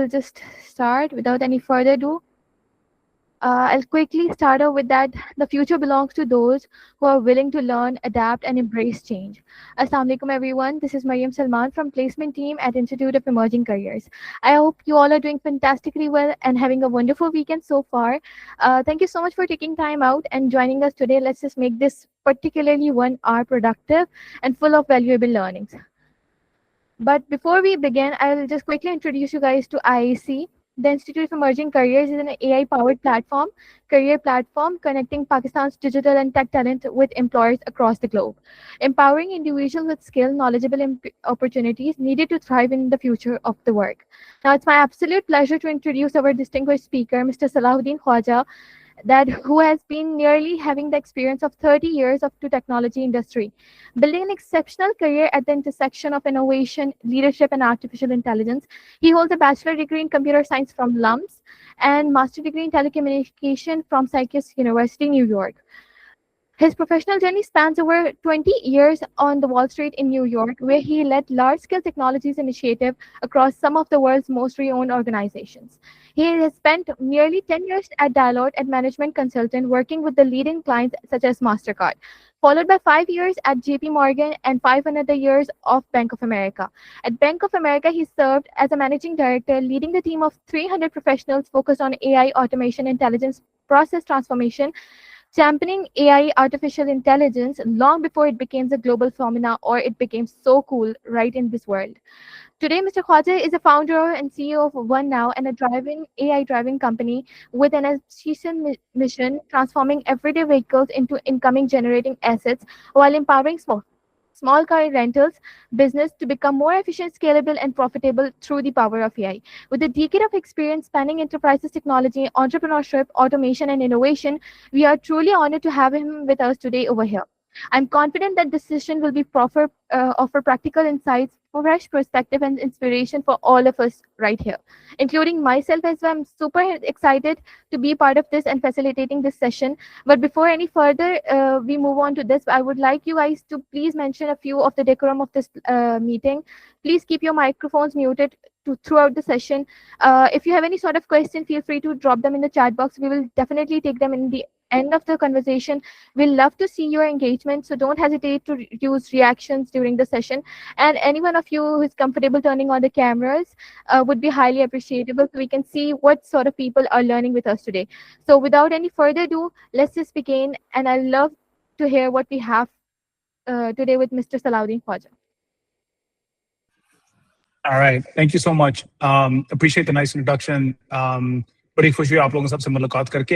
will just start without any further ado. I'll quickly start off with that the future belongs to those who are willing to learn, adapt, and embrace change. Assalamu alaikum, everyone. This is Mariam Salman from Placement Team at Institute of Emerging Careers. I hope you all are doing fantastically well and having a wonderful weekend so far. Thank you so much for taking time out and joining us today. Let's just make this particularly 1 hour productive and full of valuable learnings. But before we begin, I'll just quickly introduce you guys to IAC. The Institute of Emerging Careers is an AI-powered career platform connecting Pakistan's digital and tech talent with employers across the globe, empowering individuals with skill, knowledgeable opportunities needed to thrive in the future of the work. Now, it's my absolute pleasure to introduce our distinguished speaker, Mr. Salahuddin Khwaja, that who has been nearly having the experience of 30 years of the technology industry, building an exceptional career at the intersection of innovation, leadership, and artificial intelligence. He holds a bachelor degree in computer science from LUMS and master degree in telecommunication from Syracuse University, New York. His professional journey spans over 20 years on the Wall Street in New York, where he led large-scale technologies initiative across some of the world's most renowned organizations. He has spent nearly 10 years at Deloitte as management consultant, working with the leading clients such as MasterCard, followed by 5 years at JP Morgan and 5 another years of Bank of America. At Bank of America, he served as a managing director, leading the team of 300 professionals focused on AI, automation, intelligence, process transformation, championing AI, artificial intelligence, long before it became a global phenomena or it became so cool right in this world. Today, Mr. Khwaja is a founder and CEO of One Now and a driving AI-driven company with an ambitious mission transforming everyday vehicles into income-generating assets while empowering small car rentals business to become more efficient, scalable, and profitable through the power of AI. With a decade of experience spanning enterprises, technology, entrepreneurship, automation, and innovation, we are truly honored to have him with us today over here. I'm confident that this session will be offer practical insights, fresh perspective, and inspiration for all of us right here, including myself as well. I'm super excited to be part of this and facilitating this session. But before any further we move on to this, I would like you guys to please mention a few of the decorum of this meeting. Please keep your microphones muted throughout the session. If you have any sort of question, feel free to drop them in the chat box. We will definitely take them in the end of the conversation. We'll love to see your engagement, so don't hesitate to use reactions during the session. And any one of you who is comfortable turning on the cameras would be highly appreciable so we can see what sort of people are learning with us today. So without any further ado, let's just begin. And I love to hear what we have today with Mr. Salahuddin Khwaja. All right. Thank you so much. Appreciate the nice introduction. बड़ी खुशी है आप लोगों सबसे मुलाकात करके.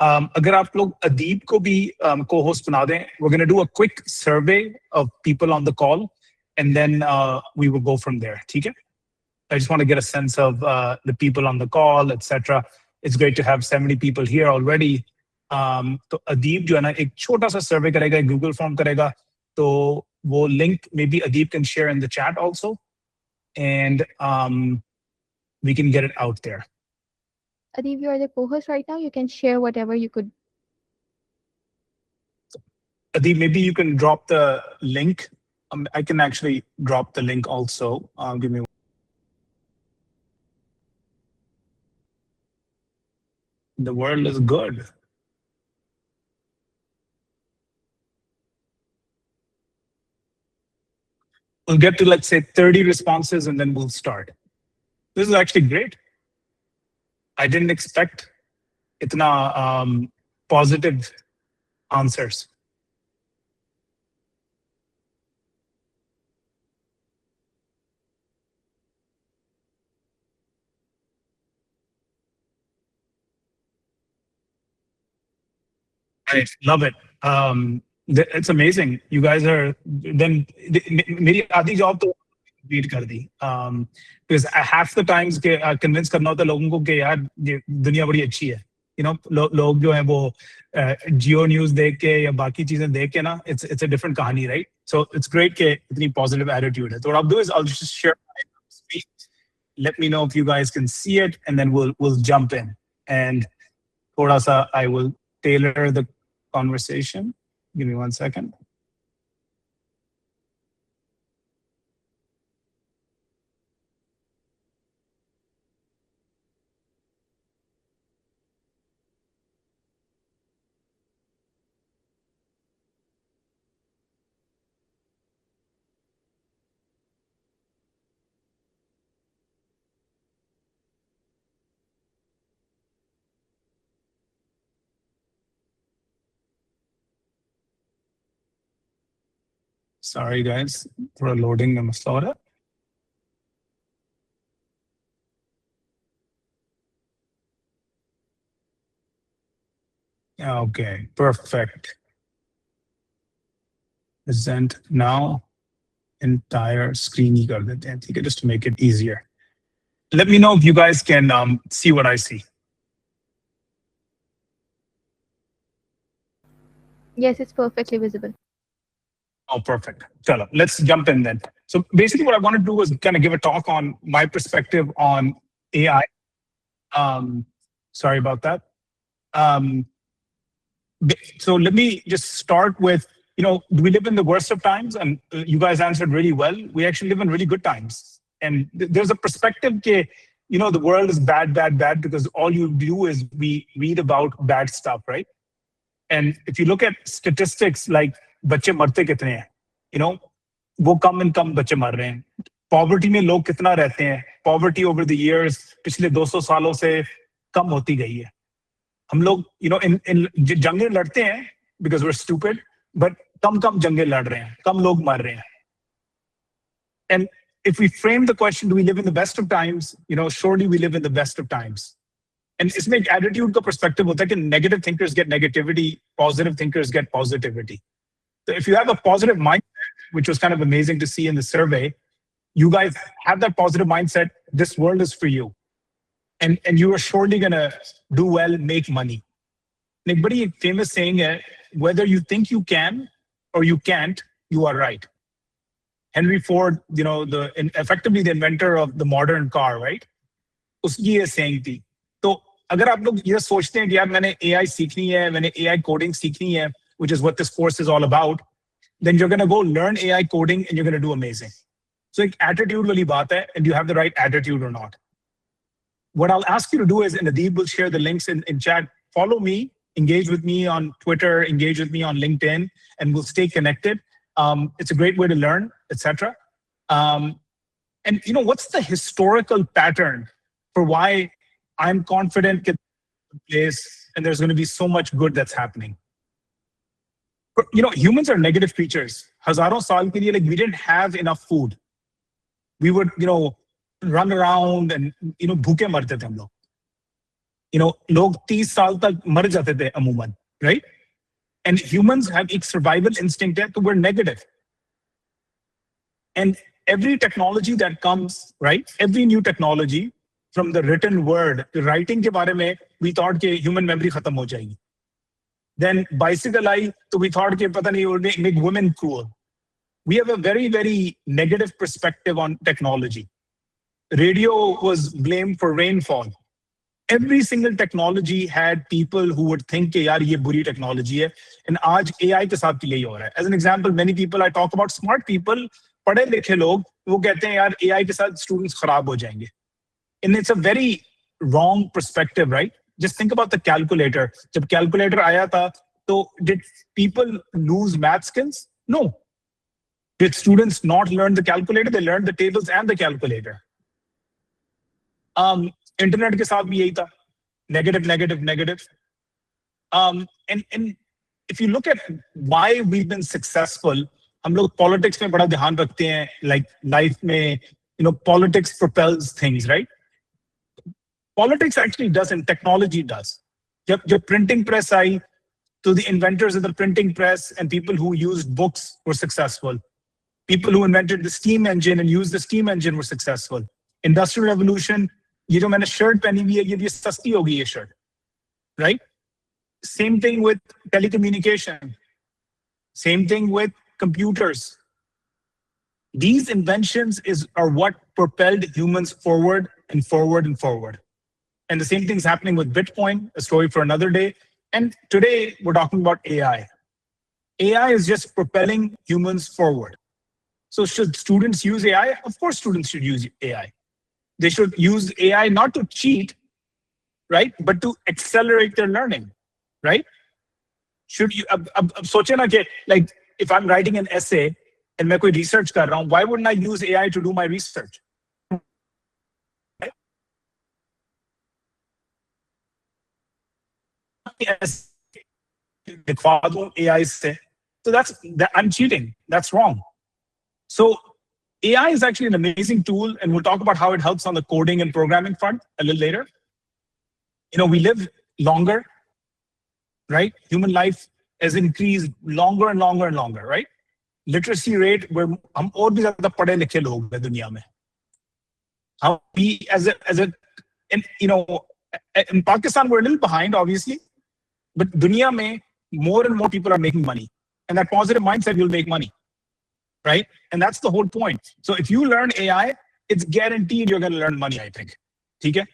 अगर आप लोग अदीब को भी co-host बना दें, we're going to do a quick survey of people on the call, and then we will go from there. ठीक है? I just want to get a sense of the people on the call, etc. It's great to have 70 people here already. तो अदीब जो है ना एक छोटा सा survey करेगा, एक Google form करेगा, तो वो link maybe Adeeb can share in the chat also, and we can get it out there. Adib, you are the co-host right now. You can share whatever you could. Adib, maybe you can drop the link. I can actually drop the link also. Give me one. The world is good. We'll get to, let's say, 30 responses, and then we'll start. This is actually great. I didn't expect itna positive answers. I love it. It's amazing. You guys are then. मेरी आधी job तो complete कर दी. Because half the times के convince करना होता है लोगों को कि यार ये दुनिया बड़ी अच्छी है. You know, लोग जो हैं वो Geo News देख के या बाकी चीजें देख के ना, it's a different कहानी, right? So it's great कि इतनी positive attitude है. So what I'll do is I'll just share my screen. Let me know if you guys can see it, and then we'll jump in. And थोड़ा सा I will tailor the conversation. Give me 1 second. Sorry guys for loading the masala. Okay, perfect. Present now. Entire screen ही कर देते हैं, ठीक है, just to make it easier. Let me know if you guys can see what I see. Yes, it's perfectly visible. Oh, perfect. Chalo, let's jump in then. So basically, what I want to do is kind of give a talk on my perspective on AI. Um, Sorry about that. Um, so let me just start with, do we live in the worst of times? And you guys answered really well. We actually live in really good times. And there's a perspective that, the world is bad, bad, bad, because all you do is we read about bad stuff, right? And if you look at statistics like बच्चे मरते कितने हैं, वो कम and कम बच्चे मर रहे हैं. Poverty में लोग कितना रहते हैं, पॉवर्टी ओवर द इयर्स पिछले 200 सालों से कम होती गई है. हम लोग इन जंगें लड़ते हैं because we're stupid, but कम जंगें लड़ रहे हैं, कम लोग मर रहे हैं. And if we frame the question, do we live in the best of times? Surely we live in the best of times. And इसमें एक attitude का perspective होता है कि negative thinkers get negativity, positive thinkers get positivity. So if you have a positive mindset, which was kind of amazing to see in the survey, you guys have that positive mindset. This world is for you, and you are surely gonna do well, make money. एक बड़ी famous saying है, whether you think you can or you can't, you are right. Henry Ford, effectively the inventor of the modern car, right? उसकी ये saying थी. तो अगर आप लोग ये सोचते हैं कि यार मैंने AI सीखनी है, मैंने AI coding सीखनी है, which is what this course is all about, then you're going to go learn AI coding and you're going to do amazing. So एक attitude वाली बात है, and you have the right attitude or not. What I'll ask you to do is, and Nadeeb will share the links in chat, follow me, engage with me on Twitter, engage with me on LinkedIn, and we'll stay connected. It's a great way to learn, etc. And what's the historical pattern for why I'm confident in place and there's going to be so much good that's happening? Humans are negative creatures. Hazaron saal ke liye, like, we didn't have enough food. We would, run around and, bhuke marte the hum log. Log 30 saal tak mar jate the amuman, right? And humans have a survival instinct, so we're negative. And every technology that comes, right? Every new technology, from the written word, the writing ke baare mein, we thought ke human memory khatam ho jayegi. Then bicycle I, so we thought ke pata nahi, would make women cruel. We have a very, very negative perspective on technology. Radio was blamed for rainfall. Every single technology had people who would think कि यार ये बुरी technology है. And आज AI के साथ भी यही हो रहा है. As an example, many people I talk about, smart people, पढ़े लिखे लोग, वो कहते हैं यार AI के साथ students खराब हो जाएंगे. And it's a very wrong perspective, right? Just think about the calculator. जब calculator आया था, तो did people lose math skills? No. Did students not learn the calculator? They learned the tables and the calculator. Internet के साथ भी यही था. Negative, negative, negative. And if you look at why we've been successful, हम लोग politics में बड़ा ध्यान रखते हैं, like life में, politics propels things, right? Politics actually doesn't, technology does. जब printing press I, so the inventors of the printing press and people who used books were successful. People who invented the steam engine and used the steam engine were successful. Industrial revolution, ये जो मैंने shirt पहनी हुई है, ये सस्ती होगी ये shirt, right? Same thing with telecommunication. Same thing with computers. These inventions are what propelled humans forward and forward and forward. And the same thing's happening with Bitcoin, a story for another day. And today we're talking about AI. AI is just propelling humans forward. So should students use AI? Of course, students should use AI. They should use AI not to cheat, right? But to accelerate their learning, right? Should you, सोचे ना कि, like, if I'm writing an essay and मैं कोई research कर रहा हूँ, why wouldn't I use AI to do my research? दिखवा दूं AI से, so I'm cheating. That's wrong. So AI is actually an amazing tool, and we'll talk about how it helps on the coding and programming front a little later. We live longer, right? Human life has increased longer and longer and longer, right? Literacy rate, where हम और भी ज़्यादा पढ़े लिखे लोग हैं दुनिया में. How we and in Pakistan we're a little behind, obviously, but dunya mein more and more people are making money, and that positive mindset will make money, right? And that's the whole point. So if you learn AI, it's guaranteed you're going to learn money, I think. Okay?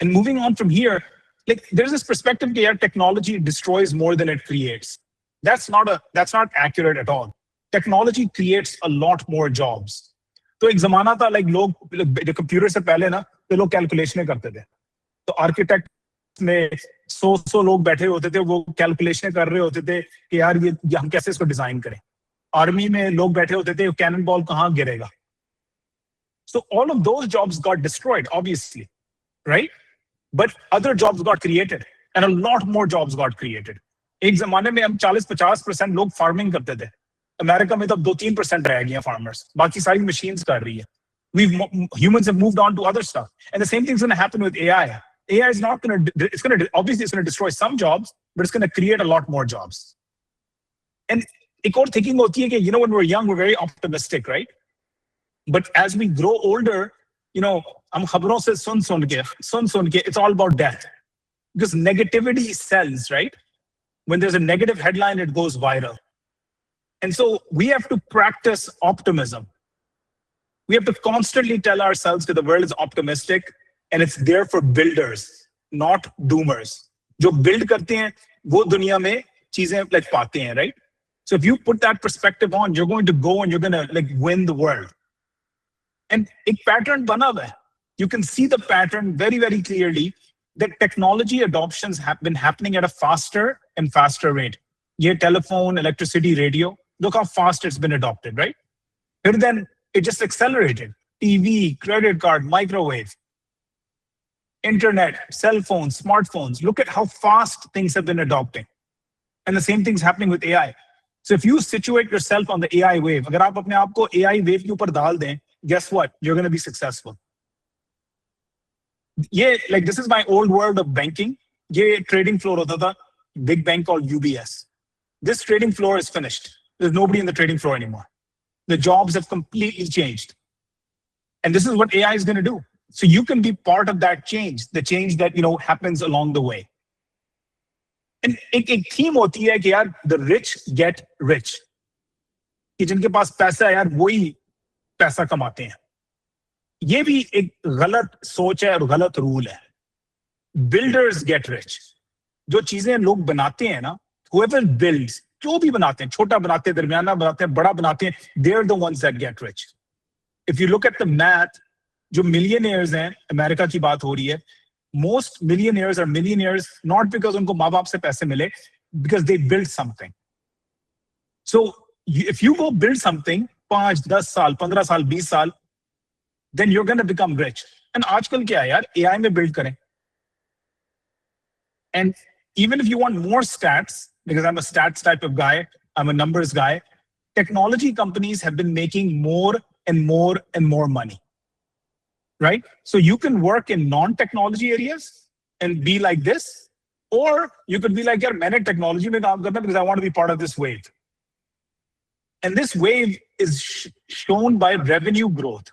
And moving on from here, like there's this perspective that technology destroys more than it creates. That's not accurate at all. Technology creates a lot more jobs. तो एक जमाना था like लोग computer से पहले ना तो लोग कैलकुलेशनें करते थे. तो आर्किटेक्ट में 100 लोग बैठे होते थे, वो कैलकुलेशनें कर रहे होते थे कि यार ये हम कैसे इसको डिजाइन करें. आर्मी में लोग बैठे होते थे, कैनन बॉल कहाँ गिरेगा. So all of those jobs got destroyed, obviously, right? But other jobs got created, and a lot more jobs got created. एक जमाने में हम 40-50% लोग फार्मिंग करते थे. अमेरिका में तो 2-3% रह गए फार्मर्स, बाकी सारी मशीन्स कर रही है. Humans have moved on to other stuff, and the same thing's going to happen with AI. AI is not going to. Obviously it's going to destroy some jobs, but it's going to create a lot more jobs. And एक और thinking होती है कि when we're young we're very optimistic, right? But as we grow older, हम खबरों से सुन के, it's all about death, because negativity sells, right? When there's a negative headline, it goes viral. And so we have to practice optimism. We have to constantly tell ourselves that the world is optimistic and it's there for builders, not doomers. जो build करते हैं, वो दुनिया में चीजें like पाते हैं, right? So if you put that perspective on, you're going to go and you're going to like win the world. And एक pattern बना हुआ है. You can see the pattern very, very clearly that technology adoptions have been happening at a faster and faster rate. ये telephone, electricity, radio, look how fast it's been adopted, right? And then it just accelerated. TV, credit card, microwave, internet, cell phones, smartphones. Look at how fast things have been adopting. And the same thing's happening with AI. So if you situate yourself on the AI wave, अगर आप अपने आप को AI wave के ऊपर डाल दें, guess what? You're going to be successful. Yeah, like this is my old world of banking. ये trading floor होता था, big bank called UBS. This trading floor is finished. There's nobody in the trading floor anymore. The jobs have completely changed. And this is what AI is going to do. So you can be part of that change, the change that happens along the way. And एक theme होती है कि यार the rich get rich. कि जिनके पास पैसा है यार वही पैसा कमाते हैं. ये भी एक गलत सोच है और गलत रूल है. Builders get rich. जो चीजें लोग बनाते हैं ना, whoever builds, जो भी बनाते हैं, छोटा बनाते हैं, दरमियाना बनाते हैं, बड़ा बनाते हैं, they're the ones that get rich. If you look at the math, जो millionaires हैं, अमेरिका की बात हो रही है, most millionaires are millionaires not because उनको माँ बाप से पैसे मिले, because they built something. So if you go build something, 5, 10 साल, 15 साल, 20 साल, then you're going to become rich. And आजकल क्या है यार, AI में build करें. And even if you want more stats, because I'm a stats type of guy, I'm a numbers guy, technology companies have been making more and more and more money, right? So you can work in non-technology areas and be like this, or you could be like, yaar, maine technology mein kaam karna because I want to be part of this wave. And this wave is shown by revenue growth,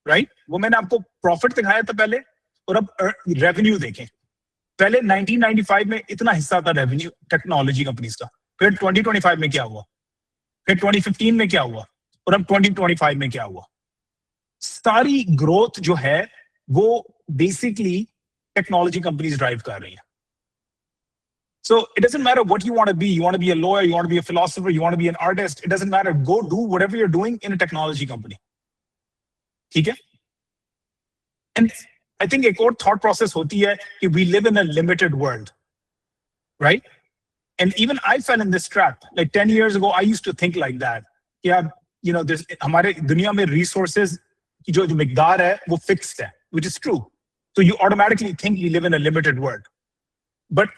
right? वो मैंने आपको profit दिखाया था पहले, और अब revenue देखें. पहले 1995 में इतना हिस्सा था रेवेन्यू टेक्नोलॉजी कंपनीज का, फिर 2025 में क्या हुआ, फिर 2015 में क्या हुआ, और अब 2025 में क्या हुआ. सारी ग्रोथ जो है वो बेसिकली टेक्नोलॉजी कंपनीज ड्राइव कर रही है. So it doesn't matter what you want to be. You want to be a lawyer, you want to be a philosopher, you want to be an artist. It doesn't matter. Go do whatever you're doing in a technology company. ठीक है? And I think एक और thought process होती है कि we live in a limited world, right? And even I fell in this trap. Like 10 years ago, I used to think like that. Yeah, there's हमारे दुनिया में resources की जो मिकदार है वो fixed है, which is true. So you automatically think we live in a limited world. But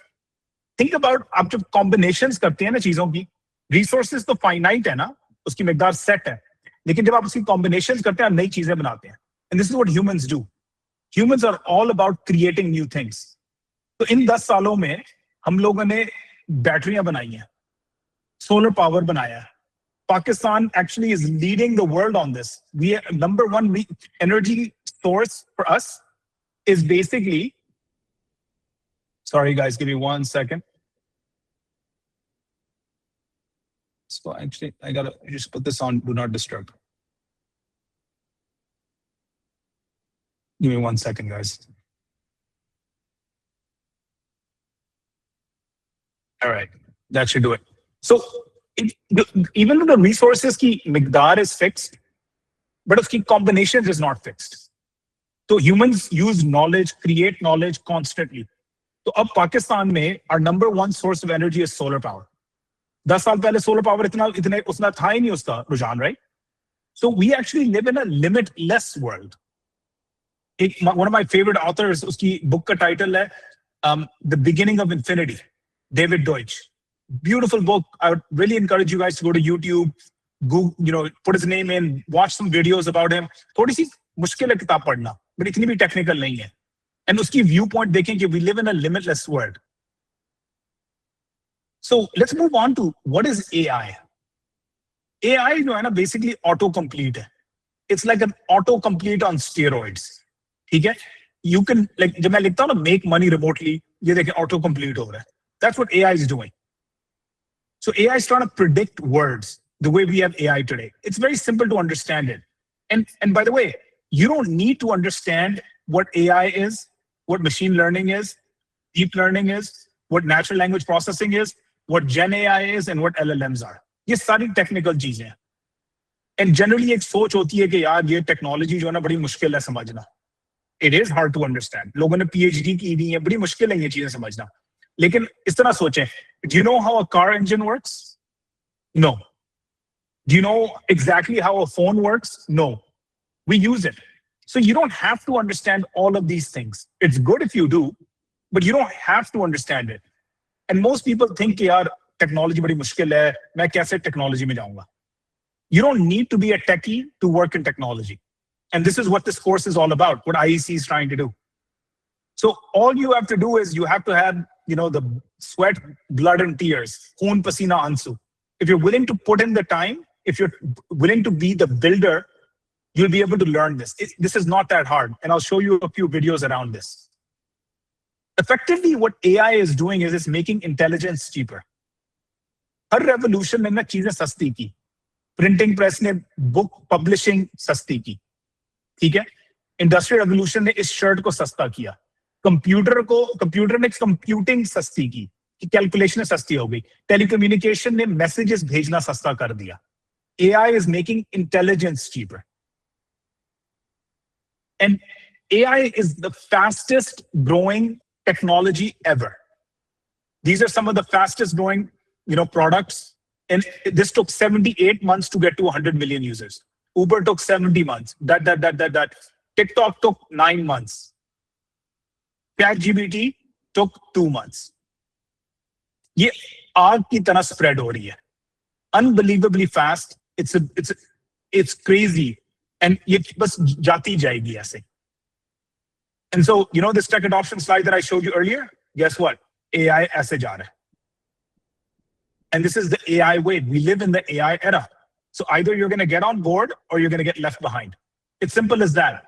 think about आप जब combinations करते हैं ना चीजों की, रिसोर्सेज तो फाइनाइट है ना, उसकी मिकदार सेट है, लेकिन जब आप उसकी कॉम्बिनेशंस करते हैं, आप नई चीजें बनाते हैं. And this is what humans do. Humans are all about creating new things. तो इन 10 सालों में हम लोगों ने बैटरियां बनाई हैं, सोलर पावर बनाया है. Pakistan actually is leading the world on this. We number one energy source for us is basically. Sorry, guys, give me 1 second. So actually, I gotta just put this on do not disturb. Give me 1 second, guys. All right, that should do it. So even though the resources ki miqdar is fixed, but its combination is not fixed. So humans use knowledge, create knowledge constantly. So अब Pakistan में our number one source of energy is solar power. 10 साल पहले solar power इतने उसना था ही नहीं उसका रुझान, right? So we actually live in a limitless world. One of my favorite authors, उसकी book का title है The Beginning of Infinity, David Deutsch. Beautiful book. I would really encourage you guys to go to YouTube, Google, put his name in, watch some videos about him. थोड़ी सी मुश्किल है किताब पढ़ना, but इतनी भी technical नहीं है. And उसकी viewpoint देखें कि we live in a limitless world. So let's move on to what is AI. AI जो है ना basically autocomplete है. It's like an autocomplete on steroids. ठीक है? You can like जब मैं लिखता हूँ ना make money remotely, ये देखें autocomplete हो रहा है. That's what AI is doing. So AI is trying to predict words the way we have AI today. It's very simple to understand it. And by the way, you don't need to understand what AI is, what machine learning is, deep learning is, what natural language processing is, what Gen AI is, and what LLMs are. ये सारी technical चीजें हैं. And generally एक सोच होती है कि यार ये technology जो है ना बड़ी मुश्किल है समझना. It is hard to understand. लोगों ने PhD की हुई है, बड़ी मुश्किल है ये चीजें समझना. लेकिन इस तरह सोचें, do you know how a car engine works? No. Do you know exactly how a phone works? No. We use it. So you don't have to understand all of these things. It's good if you do, but you don't have to understand it. And most people think कि यार technology बड़ी मुश्किल है, मैं कैसे technology में जाऊंगा? You don't need to be a techie to work in technology. And this is what this course is all about, what IEC is trying to do. So all you have to do is you have to have, the sweat, blood, and tears. Khoon, pasina, ansu. If you're willing to put in the time, if you're willing to be the builder, you'll be able to learn this. This is not that hard. And I'll show you a few videos around this. Effectively, what AI is doing is it's making intelligence cheaper. Her revolution ने ना चीजें सस्ती की. Printing press ने book publishing सस्ती की. ठीक है? Industrial revolution ने इस shirt को सस्ता किया. कंप्यूटर ने कंप्यूटिंग सस्ती की, कैलकुलेशन सस्ती हो गई. टेलीकम्युनिकेशन ने मैसेजेस भेजना सस्ता कर दिया. AI is making intelligence cheaper. And AI is the fastest growing technology ever. These are some of the fastest growing, products. And this took 78 months to get to 100 million users. Uber took 70 months. That. TikTok took 9 months. ChatGPT took 2 months. ये आग की तरह spread हो रही है. Unbelievably fast. It's crazy. And ये बस जाती जाएगी ऐसे. And so, this tech adoption slide that I showed you earlier, guess what? AI ऐसे जा रहा है. And this is the AI wave. We live in the AI era. So either you're going to get on board or you're going to get left behind. It's simple as that.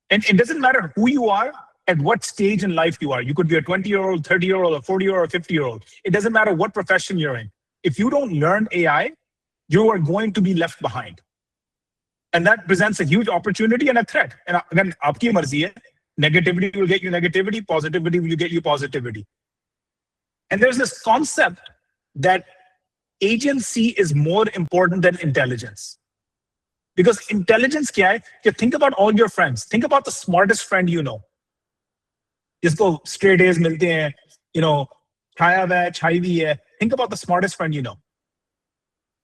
And it doesn't matter who you are, at what stage in life you are. You could be a 20-year-old, 30-year-old, a 40-year-old, or 50-year-old. It doesn't matter what profession you're in. If you don't learn AI, you are going to be left behind. And that presents a huge opportunity and a threat. And again, aapki marzi hai. Negativity will get you negativity, positivity will get you positivity. And there's this concept that agency is more important than intelligence. Because intelligence kya hai? You think about all your friends. Think about the smartest friend you know. जिसको straight A's मिलते हैं, छाया हुआ है, छाई हुई है. Think about the smartest friend you know.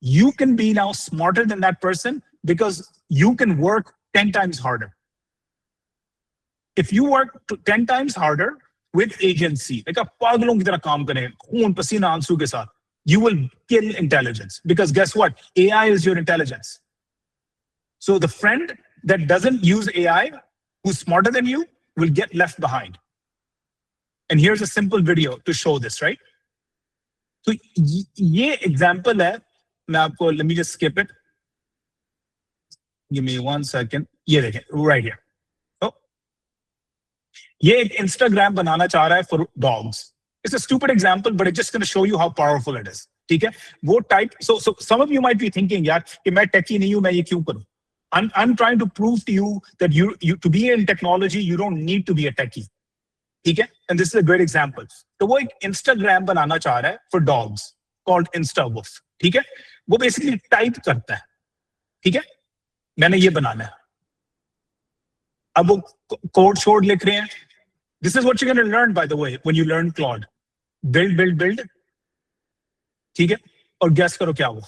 You can be now smarter than that person because you can work 10 times harder. If you work 10 times harder with agency, like a पागलों की तरह काम करें, खून पसीना आंसू के साथ, you will kill intelligence. Because guess what? AI is your intelligence. So the friend that doesn't use AI, who's smarter than you, will get left behind. And here's a simple video to show this, right? So ये example है, मैं आपको, let me just skip it. Give me 1 second. ये देखें, right here. Oh, ये एक Instagram बनाना चाह रहा है for dogs. It's a stupid example, but it's just going to show you how powerful it is. ठीक है? वो type. So some of you might be thinking, यार, कि मैं techie नहीं हूँ, मैं ये क्यों करूँ? I'm trying to prove to you that you to be in technology, you don't need to be a techie. ठीक है? And this is a great example. तो वो एक Instagram बनाना चाह रहा है for dogs called InstaWoof. ठीक है? वो basically type करता है. ठीक है? मैंने ये बनाना है. अब वो code short लिख रहे हैं. This is what you're going to learn, by the way, when you learn Claude. Build. ठीक है? और guess करो क्या हुआ?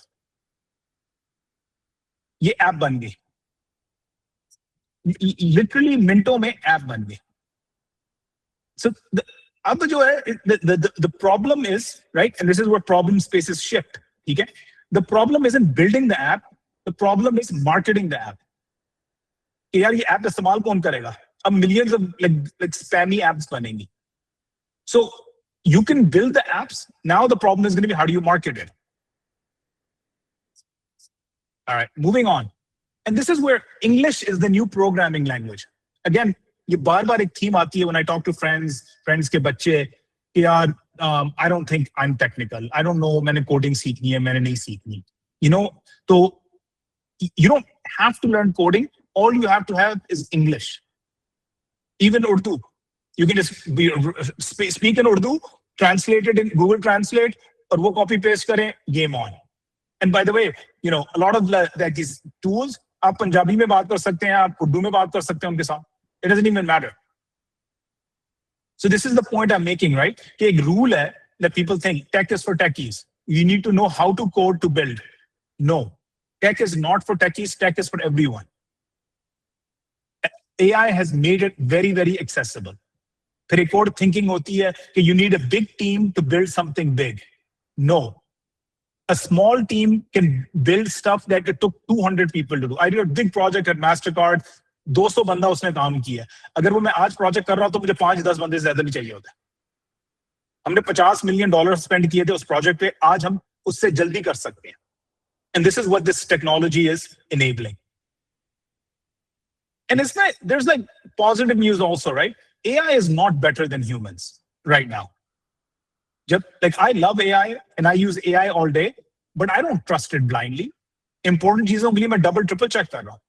ये ऐप बन गई. Literally मिनटों में ऐप बन गई. So अब जो है, the problem is, right, and this is where problem spaces shift. ठीक है? The problem isn't building the app. The problem is marketing the app. कि यार ये ऐप इस्तेमाल कौन करेगा? अब millions of like spammy apps बनेंगी. So you can build the apps. Now the problem is going to be, how do you market it? All right, moving on. And this is where English is the new programming language. Again, ये बार-बार एक theme आती है when I talk to friends के बच्चे कि यार I don't think I'm technical. I don't know, मैंने coding सीखनी है, मैंने नहीं सीखनी. You know, so you don't have to learn coding. All you have to have is English. Even Urdu. You can just speak in Urdu, translate it in Google Translate, और वो copy paste करें, game on. And by the way, you know, a lot of these tools, आप पंजाबी में बात कर सकते हैं, आप उर्दू में बात कर सकते हैं उनके साथ. It doesn't even matter. So this is the point I'm making, right? कि एक rule है that people think tech is for techies. You need to know how to code to build. No, tech is not for techies. Tech is for everyone. AI has made it very, very accessible. फिर एक और thinking होती है कि you need a big team to build something big. No. A small team can build stuff that it took 200 people to do. I did a big project at MasterCard. 200 बंदा उसने काम किया. अगर वो मैं आज प्रोजेक्ट कर रहा हूं तो मुझे 5-10 बंदे से ज्यादा नहीं चाहिए होता. हमने $50 million स्पेंड किए थे उस प्रोजेक्ट पे. आज हम उससे जल्दी कर सकते हैं. And this is what this technology is enabling. And it's not, there's like positive news also, right? AI is not better than humans right now. Like I love AI and I use AI all day, but I don't trust it blindly. Important चीजों के लिए मैं double triple check कर रहा हूं.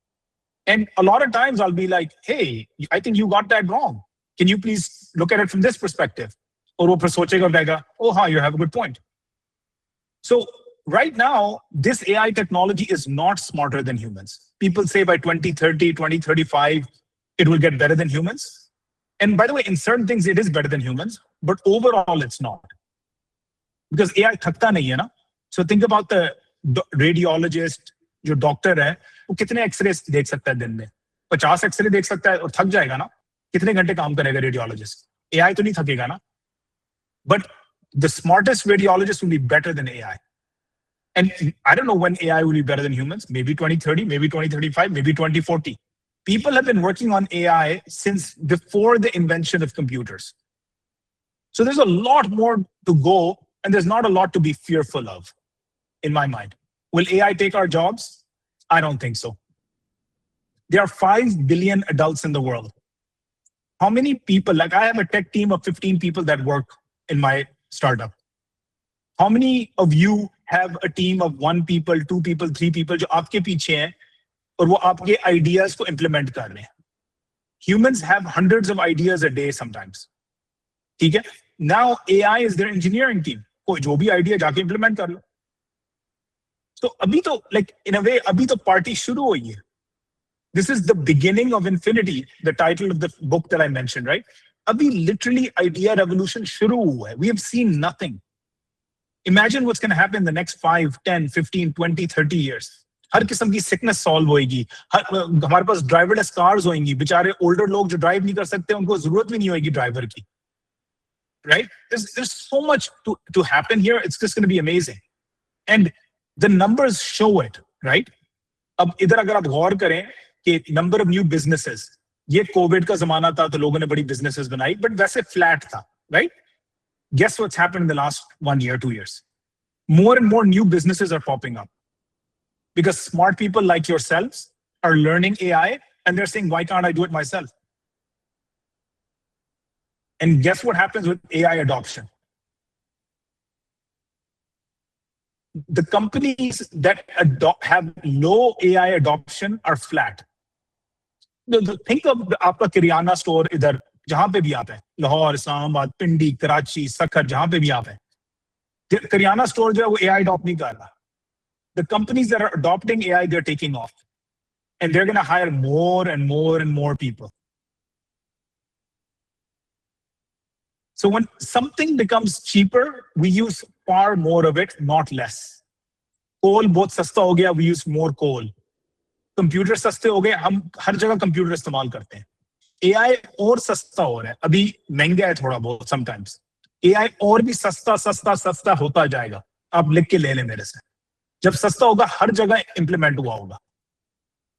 And a lot of times I'll be like, hey, I think you got that wrong. Can you please look at it from this perspective? और वो फिर सोचेगा रहेगा, oh हाँ, you have a good point. So right now, this AI technology is not smarter than humans. People say by 2030, 2035, it will get better than humans. And by the way, in certain things, it is better than humans, but overall, it's not. Because AI थकता नहीं है ना. So think about the radiologist, जो doctor है, वो कितने x ray देख सकता है दिन में? 50 एक्सरे देख सकता है और थक जाएगा ना. कितने घंटे काम करेगा रेडियोलॉजिस्ट? AI तो नहीं थकेगा ना. But the smartest radiologist will be better than AI. And I don't know when AI will be better than humans. Maybe 2030, maybe 2035, maybe 2040. People have been working on AI since before the invention of computers. So there's a lot more to go, and there's not a lot to be fearful of, in my mind. Will AI take our jobs? I don't think so. There are 5 billion adults in the world. How many people, like I have a tech team of 15 people that work in my startup. How many of you have a team of 1 people, 2 people, 3 people जो आपके पीछे हैं और वो आपके ideas को implement कर रहे हैं? Humans have hundreds of ideas a day sometimes. ठीक है? Now AI is their engineering team. कोई जो भी idea जाके implement कर लो. So अभी तो like in a way अभी तो party शुरू हुई है. This is the beginning of infinity, the title of the book that I mentioned, right? Abhi literally idea revolution shuru hua hai. We have seen nothing. Imagine what's going to happen in the next 5, 10, 15, 20, 30 years. हर किस्म की sickness solve होएगी. हमारे पास driverless cars होएंगी. बेचारे older लोग जो drive नहीं कर सकते, उनको जरूरत भी नहीं होएगी driver की. right? There's so much to happen here. It's just going to be amazing. And the numbers show it, right? अब इधर अगर आप गौर करें कि नंबर ऑफ न्यू बिजनेसेस, ये कोविड का जमाना था तो लोगों ने बड़ी बिजनेसेस बनाई, बट वैसे फ्लैट था, right? Guess what's happened in the last 1 year, 2 years? More and more new businesses are popping up because smart people like yourselves are learning AI and they're saying, why can't I do it myself? And guess what happens with AI adoption? The companies that have low AI adoption are flat. Think of आपका किराना store इधर जहां पे भी आप हैं, लाहौर, इस्लामाबाद, पिंडी, कराची, सखर, जहां पे भी आप हैं, किराना स्टोर जो है वो AI अडॉप्ट नहीं कर रहा. The companies that are adopting AI, they're taking off, and they're going to hire more and more and more people. So when something becomes cheaper, we use far more of it, not less. Coal बहुत सस्ता हो गया, we use more coal. Computer सस्ते हो गए, हम हर जगह computer इस्तेमाल करते हैं. AI और सस्ता हो रहा है, अभी महंगा है थोड़ा बहुत sometimes. AI और भी सस्ता सस्ता सस्ता होता जाएगा. आप लिख के ले लें मेरे से. जब सस्ता होगा हर जगह इंप्लीमेंट हुआ होगा.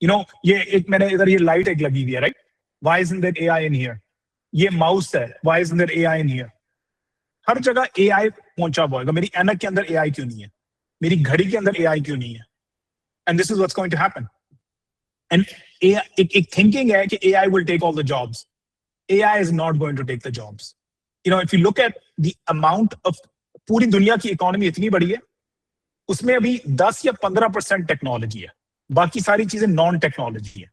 You know, ये एक मैंने इधर ये लाइट एक लगी हुई है, right? Why isn't there AI in here? ये माउस है, why isn't there AI in here? हर जगह AI पहुंचा हुआ होगा. मेरी ऐनक के अंदर AI क्यों नहीं है? मेरी घड़ी के अंदर AI क्यों नहीं है? And this is what's going to happen. And AI, एक thinking है कि AI will take all the jobs. AI is not going to take the jobs. You know, if you look at the amount of पूरी दुनिया की economy इतनी बड़ी है, उसमें अभी 10 या 15% टेक्नोलॉजी है, बाकी सारी चीजें नॉन टेक्नोलॉजी है.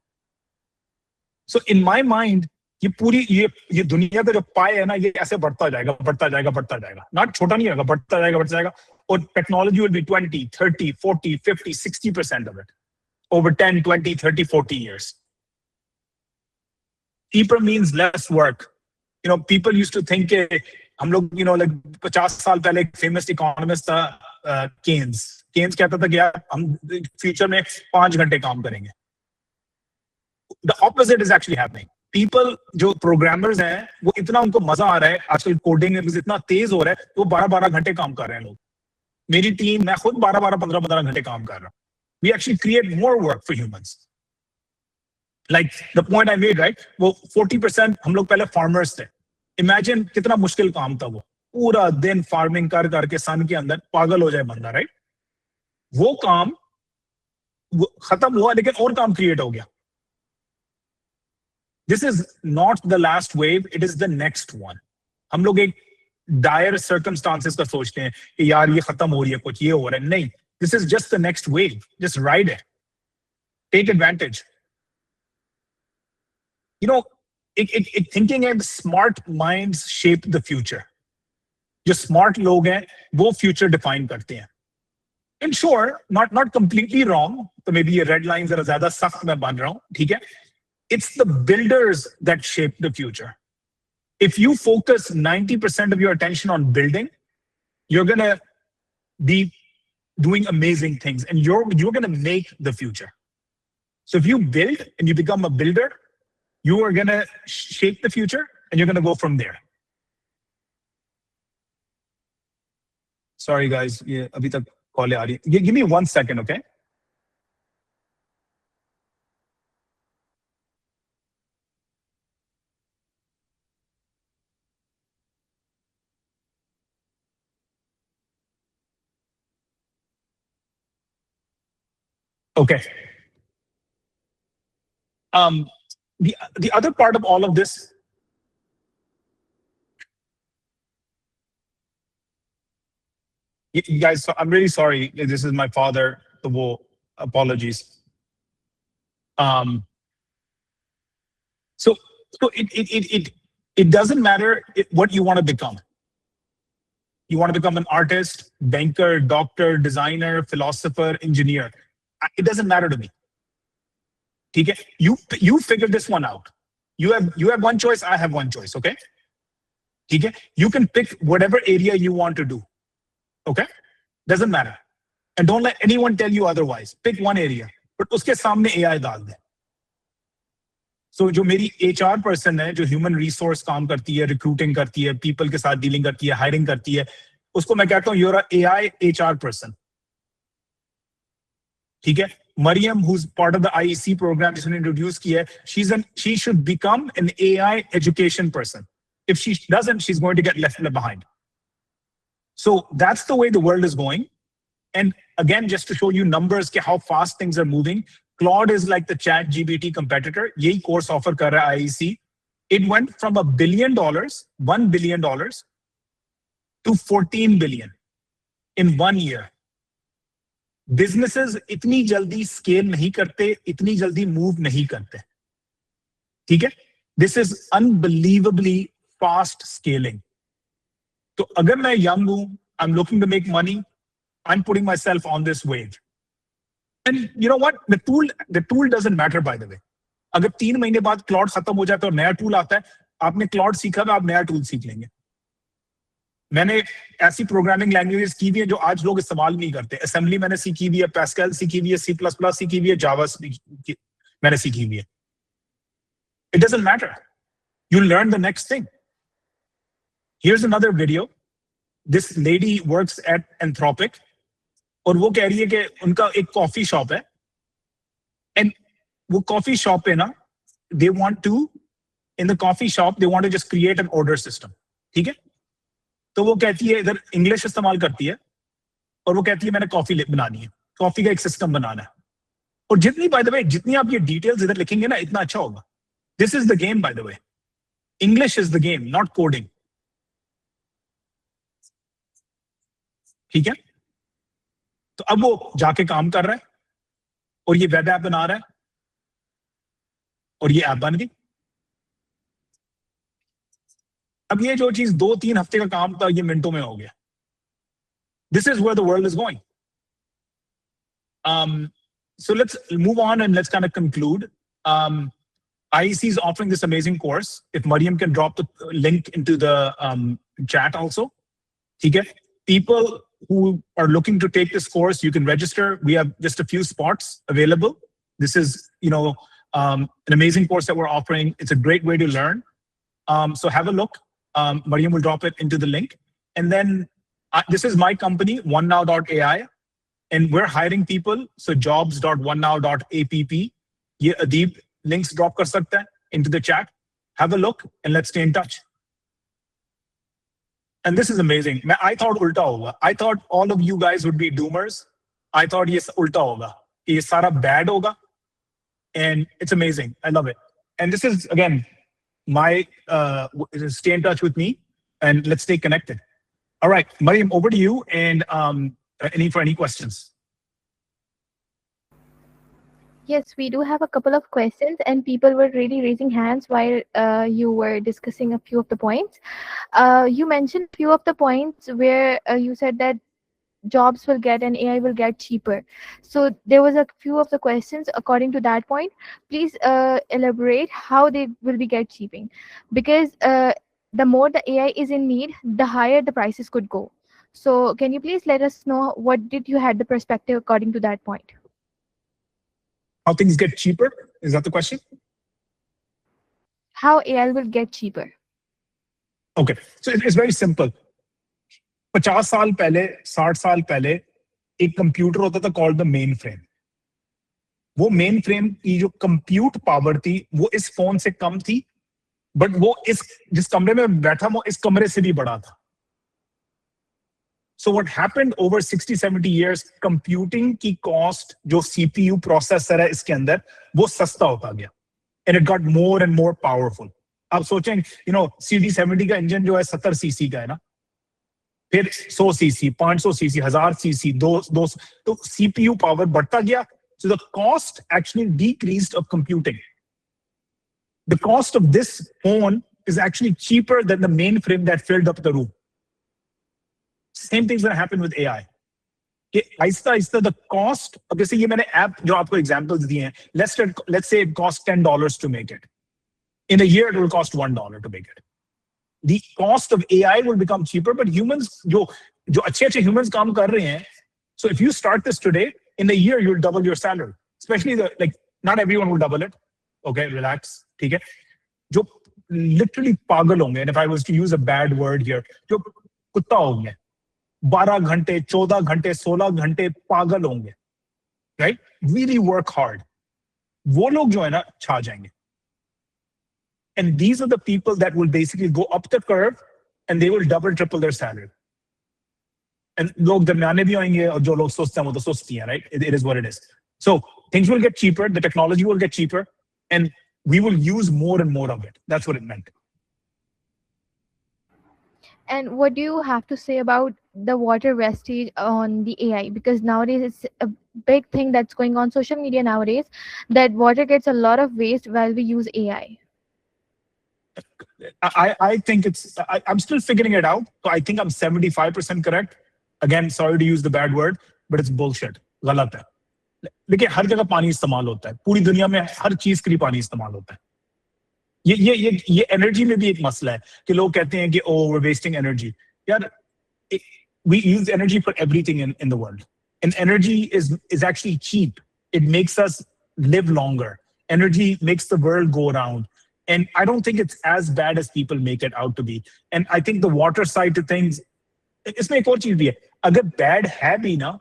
सो इन माय माइंड ये पूरी ये दुनिया का जो पाए है ना, ये ऐसे बढ़ता जाएगा बढ़ता जाएगा बढ़ता जाएगा. नॉट छोटा नहीं होगा, बढ़ता जाएगा बढ़ता जाएगा. और technology will be 20, 30, 40, 50, 60% of it over 10, 20, 30, 40 years. Cheaper means less work. You know, people used to think हम लोग, you know, like 50 साल पहले एक फेमस इकोनॉमिस्ट था केन्स कहता था कि यार हम फ्यूचर में 5 घंटे काम करेंगे. The opposite is actually happening. People जो प्रोग्रामर्स हैं वो इतना उनको मजा आ रहा है आजकल कोडिंग में, इतना तेज हो रहा है तो 12-12 घंटे काम कर रहे हैं लोग. मेरी टीम, मैं खुद 12-12, 15-15 घंटे काम कर रहा हूँ. We actually create more work for humans. Like the point I made, right? वो 40% हम लोग पहले फार्मर्स थे. Imagine कितना मुश्किल काम था वो. पूरा दिन फार्मिंग कर करके सन के अंदर पागल हो जाए बंदा, राइट? वो काम खत्म हुआ लेकिन और काम क्रिएट हो गया. This is not the last wave, it is the next one. हम लोग एक dire circumstances का सोचते हैं कि यार ये खत्म हो रही है, कुछ ये हो रहा है. नहीं, this is just the next wave. Just ride it. Take advantage. You know, एक thinking है, smart minds shape the future. जो smart लोग हैं वो future define करते हैं. And sure, not completely wrong. तो maybe ये red lines जरा ज्यादा सख्त मैं बन रहा हूँ, ठीक है? It's the builders that shape the future. If you focus 90% of your attention on building, you're going to be doing amazing things and you're going to make the future. So if you build and you become a builder, you are going to shape the future and you're going to go from there. Sorry guys, ये अभी तक call आ रही है. Give me 1 second, okay? Okay. The other part of all of this, you guys, I'm really sorry. This is my father. So apologies. So it doesn't matter what you want to become. You want to become an artist, banker, doctor, designer, philosopher, engineer. It doesn't matter to me. Okay? You figure this one out. You have one choice, I have one choice, okay? Okay? You can pick whatever area you want to do. Okay? Doesn't matter. And don't let anyone tell you otherwise. Pick one area. But uske samne AI dal de. So जो मेरी HR person है, जो human resource काम करती है, recruiting करती है, people के साथ डीलिंग करती है, हायरिंग करती है, उसको मैं कहता हूँ यूर AI HR पर्सन. ठीक है. Mariam, who's part of the IEC program, जिसने इंट्रोड्यूस किया है, she should become an AI education person. If she doesn't, she's going to get left behind. So that's the way the world is going. And again, just to show you numbers, how fast things are moving, Claude is like the Chat GPT competitor. Yehi course offer kar raha hai IEC. It went from $1 billion, $1 billion to 14 billion in 1 year. Businesses इतनी जल्दी scale नहीं करते, इतनी जल्दी move नहीं करते. ठीक है? This is unbelievably fast scaling. तो अगर मैं young हूं, I'm looking to make money, I'm putting myself on this wave. And you know what? The tool doesn't matter, by the way. अगर 3 महीने बाद क्लॉड खत्म हो जाता है और नया टूल आता है, आपने क्लॉड सीखा है, आप नया टूल सीख लेंगे. मैंने ऐसी प्रोग्रामिंग लैंग्वेजेस की भी है जो आज लोग इस्तेमाल नहीं करते. असेंबली मैंने सीखी हुई है, पैस्कल सीखी हुई है, C++ सीखी हुई है, जावा मैंने सीखी हुई है. It doesn't matter. You'll learn the next thing. Here's another video. This lady works at Anthropic. और वो कह रही है कि उनका एक कॉफी शॉप है. एंड वो कॉफी शॉप पे ना, they want to, in the coffee shop, they want to just create an order system. ठीक है. तो वो कहती है, इधर इंग्लिश इस्तेमाल करती है और वो कहती है मैंने कॉफी बनानी है, कॉफी का एक सिस्टम बनाना है. और जितनी, बाय द वे, जितनी आप ये डिटेल्स इधर लिखेंगे ना, इतना अच्छा होगा. This is the game, by the way. English is the game, not coding. ठीक है. तो अब वो जाके काम कर रहा है और ये वेब ऐप बना रहा है और ये ऐप बन गई. अब ये जो चीज 2-3 हफ्ते का काम था, ये मिनटों में हो गया. This is where the world is going. So let's move on and let's kind of conclude. IEC is offering this amazing course. If Mariam can drop the link into the chat also. Okay? People who are looking to take this course, you can register. We have just a few spots available. This is, an amazing course that we're offering. It's a great way to learn. So have a look. Mariam will drop it into the link. And then this is my company, onenow.ai. And we're hiring people. So jobs.onenow.app. Ye Adeeb links drop kar sakta hai into the chat. Have a look and let's stay in touch. And this is amazing. I thought ulta hoga. I thought all of you guys would be doomers. I thought yes, ulta hoga. Ye sara bad hoga. And it's amazing. I love it. And this is, again, my stay in touch with me and let's stay connected. All right, Mariam, over to you. And any questions? Yes, we do have a couple of questions, and people were really raising hands while you were discussing a few of the points. You mentioned a few of the points where you said that jobs will get and AI will get cheaper. So there was a few of the questions according to that point. Please elaborate how they will be get cheaping, because the more the AI is in need, the higher the prices could go. So can you please let us know what did you had the perspective according to that point? How things get cheaper? Is that the question? How AI will get cheaper? Okay, so it's very simple. 50 साल पहले, 60 साल पहले एक computer होता था called the main frame. वो main frame की जो कंप्यूट पावर थी वो इस फोन से कम थी, बट वो इस जिस कमरे में बैठा वो इस कमरे से भी बड़ा था. So what happened over 60-70 years, computing की cost जो CPU processor है इसके अंदर वो सस्ता होता गया, and it got more and more powerful. आप सोचें, CD70 का इंजन जो है 70 सीसी का है ना, फिर 100 सीसी, 500 सीसी, 1000 सीसी, 200, तो CPU power बढ़ता गया. So the cost actually decreased of computing. The cost of this phone is actually cheaper than the mainframe that filled up the room. Same thing's gonna happen with AI. Aahista Aahista the cost, अब जैसे ये मैंने app जो आपको examples दिए हैं, let's say it costs $10 to make it. In a year, it will cost $1 to make it. The cost of AI will become cheaper, but humans, जो अच्छे humans काम कर रहे हैं, so if you start this today, in a year, you'll double your salary. Especially not everyone will double it. Okay, relax. ठीक है, जो literally पागल होंगे, and if I was to use a bad word here, जो कुत्ता होंगे, 12 घंटे, 14 घंटे, 16 घंटे पागल होंगे, राइट, रियली वर्क हार्ड, वो लोग जो है ना छा जाएंगे. And these are the people that will basically go up the curve and they will double triple their salary. And लोग दरमियाने भी होंगे, और जो लोग सुस्त हैं वो तो सुस्त ही हैं, right, it is what it is. So things will get cheaper, the technology will get cheaper, and we will use more and more of it. That's what it meant. And what do you have to say about the water wastage on the AI? Because nowadays it's a big thing that's going on social media nowadays, that water gets a lot of waste while we use AI. I think I'm still figuring it out. So I think I'm 75% correct. Again, sorry to use the bad word, but it's bullshit. गलत है. देखिए, हर जगह पानी इस्तेमाल होता है, पूरी दुनिया में हर चीज के लिए पानी इस्तेमाल होता है. ये एनर्जी में भी एक मसला है कि लोग कहते हैं कि ओ वी वेस्टिंग एनर्जी. यार, we use energy for everything in the world, and energy is actually cheap. It makes us live longer. Energy makes the world go around, and I don't think it's as bad as people make it out to be. And I think the water side to things, इसमें एक और चीज भी है, अगर bad है भी ना,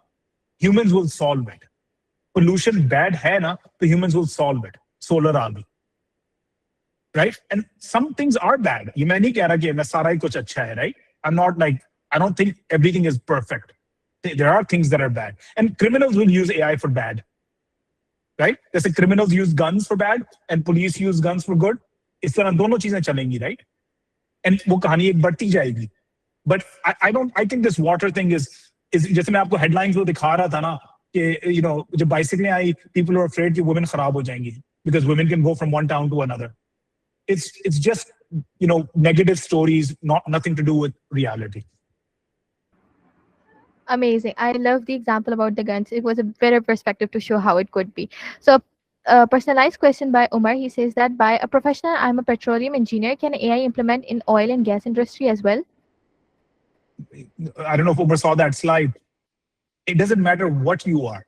humans will solve it. Pollution bad है ना, तो humans will solve it. Solar आ गई, right? And some things are bad. ये मैं नहीं कह रहा कि मैं सारा ही कुछ अच्छा है, right? I'm not like, I don't think everything is perfect. There are things that are bad, and criminals will use AI for bad, right? जैसे criminals use guns for bad and police use guns for good. इस तरह दोनों चीजें चलेंगी, right? And वो कहानी एक बढ़ती जाएगी. But I think this water thing is जैसे मैं आपको headlines वो दिखा रहा था ना कि जब bicycle I, people are afraid कि women खराब हो जाएंगी because women can go from one town to another. It's just negative stories, nothing to do with reality. Amazing. I love the example about the guns. It was a better perspective to show how it could be. So, a personalized question by Umar. He says that by a professional, I'm a petroleum engineer. Can AI implement in oil and gas industry as well? I don't know if Umar saw that slide. It doesn't matter what you are.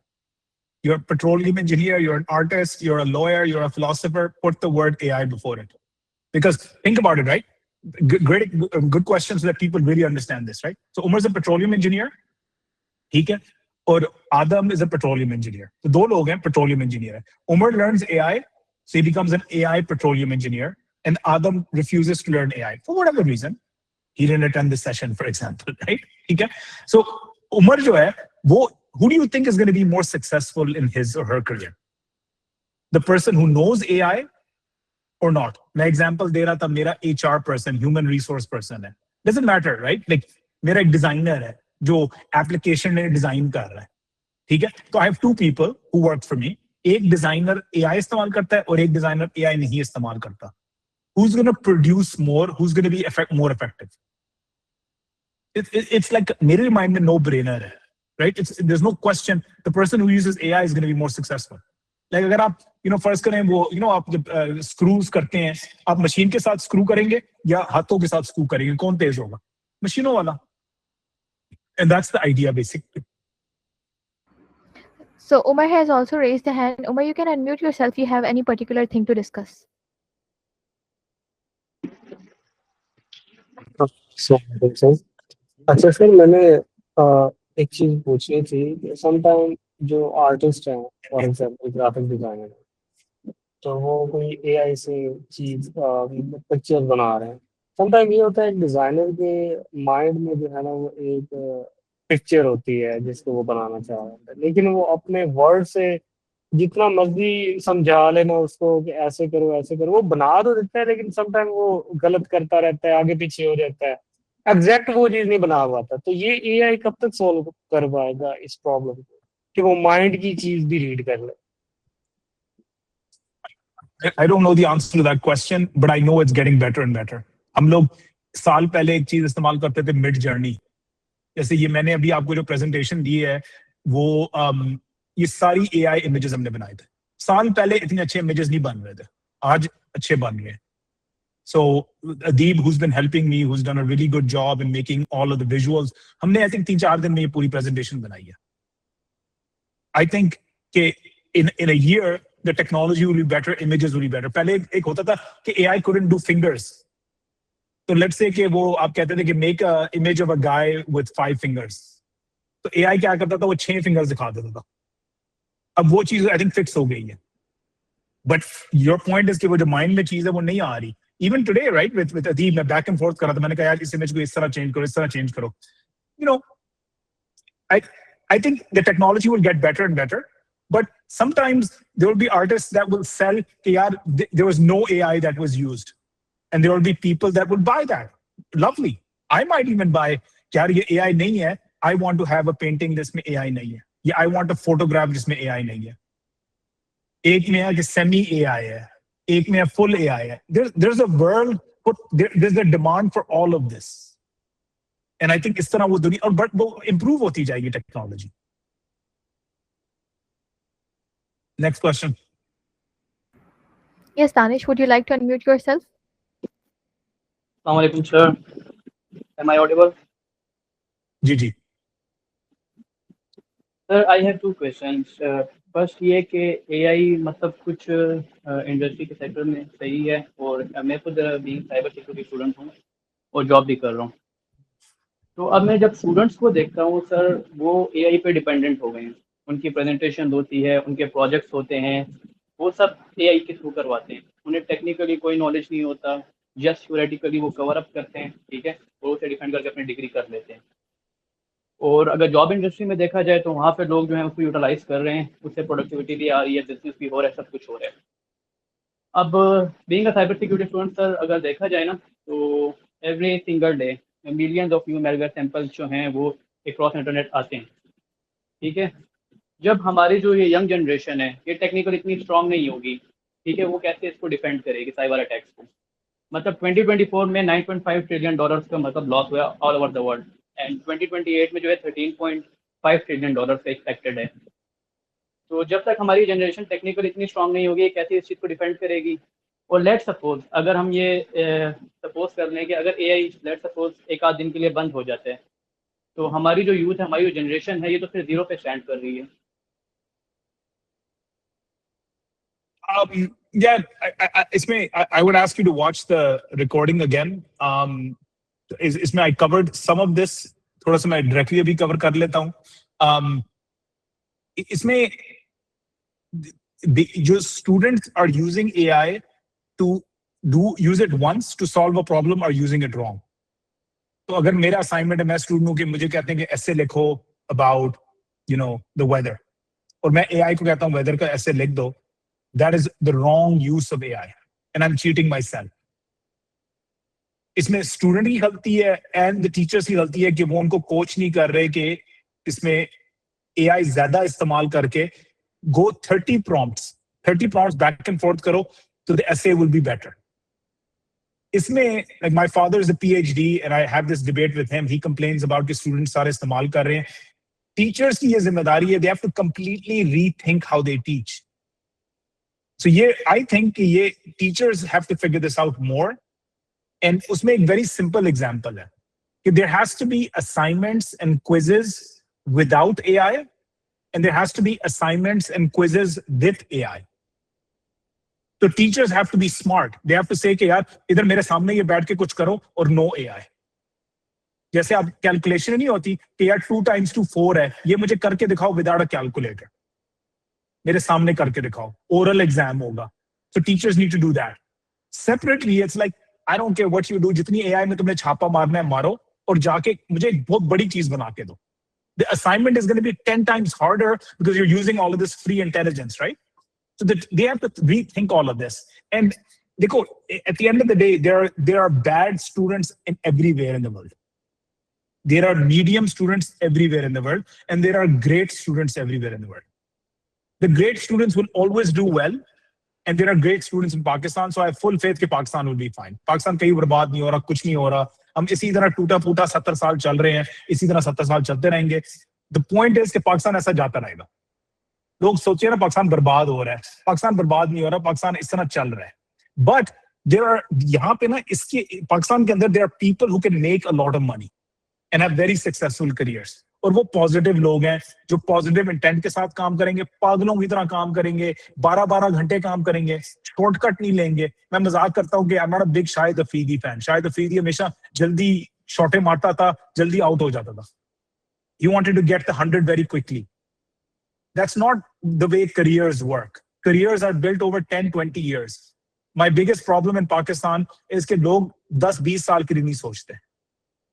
You're a petroleum engineer, you're an artist, you're a lawyer, you're a philosopher. Put the word AI before it. Because think about it, right? Good question so that people really understand this, right? So Umar is a petroleum engineer. ठीक है, और Adam is a petroleum engineer. So दो लोग हैं petroleum engineer. Umar learns AI, so he becomes an AI petroleum engineer, and Adam refuses to learn AI for whatever reason. He didn't attend this session, for example, right? ठीक है. So Umar जो है वो, who do you think is going to be more successful in his or her career? The person who knows AI or not? मैं example दे रहा था, मेरा HR person, human resource person है. Doesn't matter, right? Like मेरा एक designer है जो application में डिजाइन कर रहा है, ठीक है. तो I have two people who work for me. एक डिजाइनर एआई इस्तेमाल करता है और एक डिजाइनर एआई नहीं इस्तेमाल करता. Who's going to produce more? Who's going to be more effective? It's like मेरे माइंड में no brainer है, right? There's no question. The person who uses AI is going to be more successful. Like अगर आप फर्ज करें वो आप जब स्क्रूज करते हैं, आप मशीन के साथ स्क्रू करेंगे या हाथों के साथ स्क्रू करेंगे, कौन तेज होगा? मशीनों वाला. And that's the idea, basically. So Umar has also raised a hand. Umar, you can unmute yourself if you have any particular thing to discuss. So, अच्छा सर, मैंने एक चीज पूछनी थी. समटाइम जो आर्टिस्ट हैं, फॉर एग्जांपल ग्राफिक डिजाइनर, तो वो कोई एआई से चीज पिक्चर बना रहे हैं. समटाइम ये होता है डिजाइनर के माइंड में जो है ना, वो एक पिक्चर होती है जिसको वो बनाना चाह रहा है, लेकिन वो अपने वर्ड से जितना मर्जी समझा लेना उसको कि ऐसे करो ऐसे करो, वो बना तो देता है, लेकिन समटाइम वो गलत करता रहता है, आगे पीछे हो जाता है, एग्जैक्ट वो चीज नहीं बना पाता. तो ये एआई कब तक सॉल्व कर पाएगा इस प्रॉब्लम को कि वो माइंड की चीज भी रीड कर ले? I don't know the answer to that question, but I know it's getting better and better. हम लोग साल पहले एक चीज इस्तेमाल करते थे, मिड जर्नी. जैसे ये मैंने अभी आपको जो प्रेजेंटेशन दी है, वो ये सारी एआई इमेजेस हमने बनाए थे. साल पहले इतने अच्छे इमेजेस नहीं बन रहे थे, आज अच्छे बन रहे हैं. So Adeeb, who's been helping me, who's done a really good job in making all of the visuals, हमने I think 3-4 दिन में ये पूरी presentation बनाई है. I think कि in a year the technology will be better, images will be better. पहले एक होता था कि AI couldn't do fingers. तो let's say कि वो आप कहते थे कि make a image of a guy with 5 fingers. तो AI क्या करता था, वो 6 fingers दिखा देता था. अब वो चीज I think fix हो गई है. But your point is कि वो जो mind में चीज है वो नहीं आ रही. Even today, right, with Adeeb, मैं back and forth कर रहा था, मैंने कहा यार इस image को इस तरह change करो, इस तरह change करो. You know, I think the technology will get better and better, but sometimes there will be artists that will sell, there was no AI that was used, and there will be people that will buy that. Lovely. I might even buy, यार ये AI नहीं है, I want to have a painting जिसमें AI नहीं है, या I want a photograph जिसमें AI नहीं है. एक में है कि semi AI है, एक में full AI है. There's a world, there's a demand for all of this. And I think इस तरह वो दुनिया और वो improve होती जाएगी technology. Next question. Yes, Danish, would you like to unmute yourself? Assalamu alaikum, sir. Am I audible? Ji. Sir, I have two questions. First ये कि AI मतलब कुछ इंडस्ट्री के सेक्टर में सही है, और मैं खुद भी साइबर सिक्योरिटी स्टूडेंट हूँ और जॉब भी कर रहा हूँ. तो अब मैं जब स्टूडेंट्स को देखता हूँ सर, वो AI पे डिपेंडेंट हो गए हैं. उनकी प्रेजेंटेशन होती है, उनके प्रोजेक्ट्स होते हैं, वो सब AI के थ्रू करवाते हैं. उन्हें टेक्निकली कोई नॉलेज नहीं होता, जस्ट थ्योरेटिकली वो कवर अप करते हैं, ठीक है, और उसे डिफेंड करके अपनी डिग्री कर लेते हैं. और अगर जॉब इंडस्ट्री में देखा जाए तो वहाँ पे लोग जो है उसको यूटिलाइज कर रहे हैं, उससे प्रोडक्टिविटी भी आ रही है, बिजनेस भी हो रहा है, सब कुछ हो रहा है. अब being a cyber security student sir, अगर देखा जाए ना तो every single day millions of new malware samples जो हैं वो अक्रॉस इंटरनेट आते हैं, ठीक है. जब हमारी जो ये यंग जनरेशन है ये टेक्निकल इतनी स्ट्रांग नहीं होगी, ठीक है, वो कैसे इसको डिफेंड करेगी साइबर अटैक्स को. मतलब 2024 में $9.5 ट्रिलियन का मतलब लॉस हुआ all over the world, and 2028 में जो है $13.5 ट्रिलियन का एक्सपेक्टेड है. तो जब तक हमारी जनरेशन टेक्निकल इतनी स्ट्रांग नहीं होगी, कैसे इस चीज़ को डिफेंड करेगी. और लेट सपोज अगर हम ये सपोज कर लें कि अगर AI लेट सपोज एक आध दिन के लिए बंद हो जाता है, तो हमारी जो यूथ है, हमारी जो जनरेशन है, ये तो फिर 0 पे स्टैंड कर रही है. Yeah, I would ask you to watch the recording again. इसमें I covered some of this. थोड़ा सा मैं directly अभी cover कर लेता हूँ. इसमें जो students are using AI to use it once to solve a problem are using it wrong. तो अगर मेरा assignment है, मैं student हूँ कि मुझे कहते हैं कि essay लिखो about the weather, और मैं AI को कहता हूँ weather का essay लिख दो, that is the wrong use of AI, and I'm cheating myself. इसमें स्टूडेंट की गलती है एंड द टीचर्स की गलती है कि वो उनको कोच नहीं कर रहे कि इसमें AI ज्यादा इस्तेमाल करके go 30 prompts back and forth करो, so the essay will be better. इसमें like my father is a PhD and I have this debate with him. He complains about कि students सारे इस्तेमाल कर रहे हैं. Teachers की ये जिम्मेदारी है, they have to completely rethink how they teach. So I think teachers have to figure this out more. And उसमें एक very simple example है कि there has to be assignments and quizzes without AI, and there has to be assignments and quizzes with AI. So teachers have to be smart. They have to say कि यार इधर मेरे सामने ये बैठ के कुछ करो और no AI. जैसे आप कैलकुलेशन नहीं होती कि यार 2 times 2 4 है, ये मुझे करके दिखाओ without a calculator. मेरे सामने करके दिखाओ. Oral exam होगा. So teachers need to do that. Separately, it's like, I don't care what you do, जितनी AI में तुमने छापा मारना है मारो, और जाके मुझे एक बहुत बड़ी चीज बना के दो. The assignment is going to be 10 times harder because you're using all of this free intelligence, right? So that they have to rethink all of this. And at the end of the day, there are bad students everywhere in the world. There are medium students everywhere in the world, and there are great students everywhere in the world. The great students will always do well, and there are great students in Pakistan, so I have full faith that Pakistan will be fine. Pakistan कहीं बर्बाद नहीं हो रहा, कुछ नहीं हो रहा. हम इसी तरह टूटा फूटा 70 साल चल रहे हैं, इसी तरह 70 साल चलते रहेंगे. The point is कि पाकिस्तान ऐसा जाता रहेगा. लोग सोचिए ना पाकिस्तान बर्बाद हो रहा है. पाकिस्तान बर्बाद नहीं हो रहा, पाकिस्तान इस तरह चल रहा है. But there are यहाँ पे ना इसके पाकिस्तान के अंदर there are people who can make a lot of money and have very successful careers. और वो पॉजिटिव लोग हैं जो पॉजिटिव इंटेंट के साथ काम करेंगे, पागलों की तरह काम करेंगे, 12-12 घंटे काम करेंगे, शॉर्टकट नहीं लेंगे। मैं मजाक करता हूँ कि I am not a big Shahid Afridi fan. Shahid Afridi हमेशा जल्दी शॉटे मारता था, जल्दी आउट हो जाता था। He wanted to get the 100 very quickly. That's not the way careers work. Careers are built over 10-20 years. My biggest problem in Pakistan is कि लोग 10-20 साल के लिए नहीं सोचते।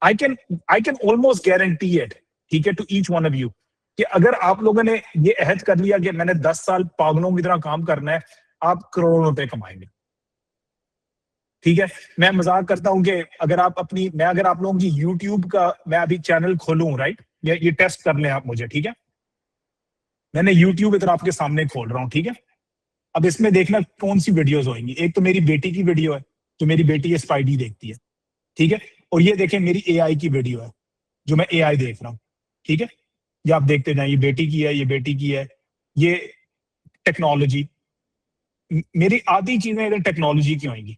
I can almost guarantee it, ठीक है, to each one of you, कि अगर आप लोगों ने ये अहद कर लिया कि मैंने 10 साल पागलों की तरह काम करना है, आप करोड़ों रुपए कमाएंगे। ठीक है, मैं मजाक करता हूँ कि अगर आप लोगों की YouTube का मैं अभी चैनल खोलूं, राइट, ये टेस्ट कर लें आप मुझे, ठीक है। मैंने YouTube इधर आपके सामने खोल रहा हूँ, ठीक है। अब इसमें देखना कौन सी वीडियोस होंगी। एक तो मेरी बेटी की वीडियो है, जो मेरी बेटी ये स्पाइडी देखती है, ठीक है। और ये देखें मेरी AI की वीडियो है, जो मैं AI देख रहा हूँ, ठीक है। ये आप देखते जाए, ये बेटी की है, ये बेटी की है, ये टेक्नोलॉजी। मेरी आधी चीजें इधर टेक्नोलॉजी की होंगी,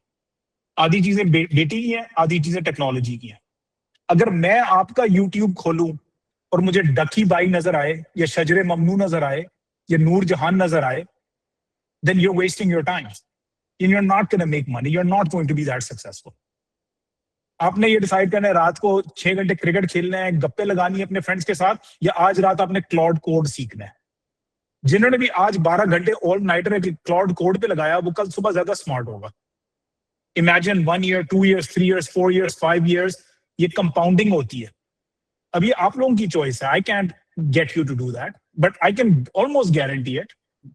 आधी चीजें बेटी की हैं, आधी चीजें टेक्नोलॉजी की हैं। अगर मैं आपका YouTube खोलूं और मुझे डकी बाई नजर आए, या शजरे ममनू नजर आए, या नूर जहान नजर आए, then you're wasting your time and you're not going to make money. You're not going to be that successful. आपने ये डिसाइड करना है रात को 6 घंटे क्रिकेट खेलना है, गप्पे लगानी है अपने फ्रेंड्स के साथ, या आज रात आपने क्लाउड कोड सीखना है। जिन्होंने भी आज 12 घंटे ऑल नाइटर क्लाउड कोड पे लगाया, वो कल सुबह ज्यादा स्मार्ट होगा। Imagine 1 year, 2 years, 3 years, 4 years, 5 years, ये कंपाउंडिंग होती है। अब ये आप लोगों की चॉइस है। I can't get you to do that, but I can almost guarantee it.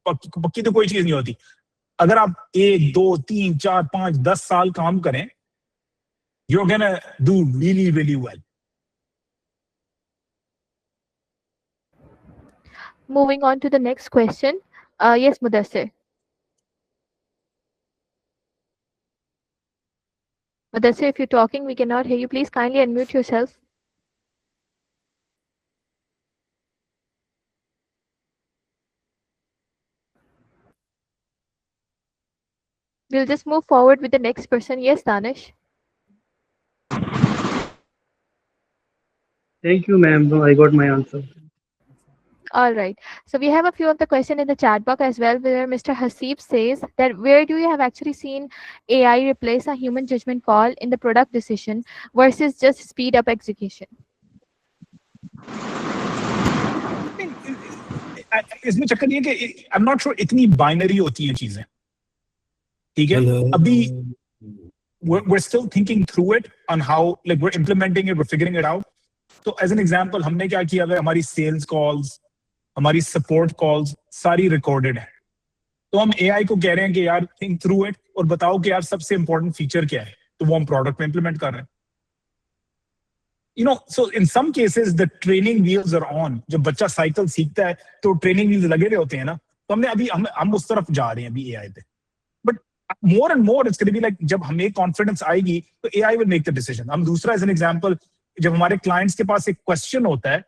पक्की तो कोई चीज नहीं होती। अगर आप 1, 2, 3, 4, 5, 10 साल काम करें, you're gonna do really, really well. Moving on to the next question. Yes, Mudassir. Mudassir, if you're talking, we cannot hear you. Please kindly unmute yourself. We'll just move forward with the next person. Yes, Danish. Thank you, ma'am. I got my answer. All right. So we have a few of the questions in the chat box as well, where Mr. Hasib says that where do you have actually seen AI replace a human judgment call in the product decision versus just speed up execution? इसमें चक्कर ये कि I am not sure इतनी binary होती हैं चीजें, ठीक है। अभी we're still thinking through it on how, like, we're implementing it, we're figuring it out. So as an example, हमने क्या किया है, हमारी सेल्स कॉल्स, हमारी सपोर्ट कॉल्स सारी रिकॉर्डेड है। तो हम AI को कह रहे हैं कि यार थिंक थ्रू इट और बताओ कि यार सबसे इंपॉर्टेंट फीचर क्या है, तो वो हम प्रोडक्ट में इंप्लीमेंट कर रहे हैं। So in some cases the training wheels are on. जब बच्चा साइकिल सीखता है तो ट्रेनिंग व्हील्स लगे हुए होते हैं ना, तो हमने अभी हम उस तरफ जा रहे हैं अभी AI पे। But more and more it's going to be like, जब हमें कॉन्फिडेंस आएगी तो AI will make the decision. हम दूसरा एज एन एग्जांपल, जब हमारे क्लाइंट्स के पास एक क्वेश्चन होता है,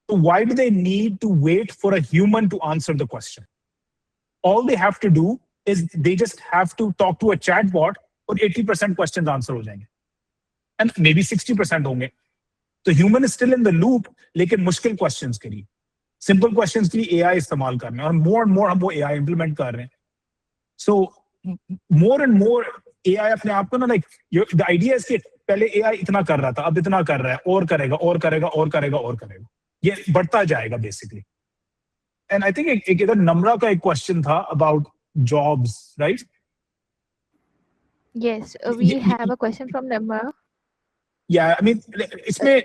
तो why do they need to wait for a human to answer the question? All they have to do is they just have to talk to a chatbot और 80% questions answer हो जाएंगे, and maybe 60% होंगे। तो human is still in the loop, लेकिन मुश्किल questions के लिए, simple questions के लिए AI इस्तेमाल कर रहे हैं, और मोर एंड मोर हम वो AI इंप्लीमेंट कर रहे हैं। सो मोर एंड मोर AI अपने आप को ना, लाइक द आइडिया इज कि पहले AI इतना कर रहा था, अब इतना कर रहा है, और करेगा और करेगा और करेगा और करेगा, ये बढ़ता जाएगा बेसिकली। एंड आई थिंक एक इधर नम्रा का एक क्वेश्चन था about jobs, right? Yes, we have a question from Namra. Yeah, I mean, इसमें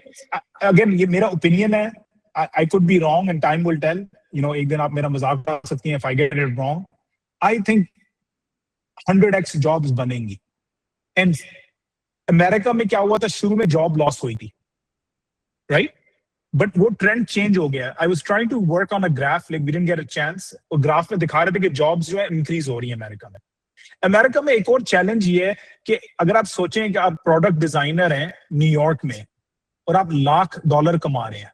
again ये मेरा opinion है, I could be wrong and time will tell. एक दिन आप मेरा मजाक उड़ा सकती हैं if I get it wrong. I think 100x jobs बनेंगी। And अमेरिका में क्या हुआ था, शुरू में जॉब लॉस हुई थी, right? But वो ट्रेंड चेंज हो गया। I was trying to work on a graph, like we didn't get a chance. और ग्राफ में दिखा रहे थे कि जॉब्स जो है इंक्रीज हो रही है अमेरिका में। अमेरिका में एक और चैलेंज ये है कि अगर आप सोचें कि आप प्रोडक्ट डिजाइनर हैं न्यूयॉर्क में और आप $1,00,000 कमा रहे हैं,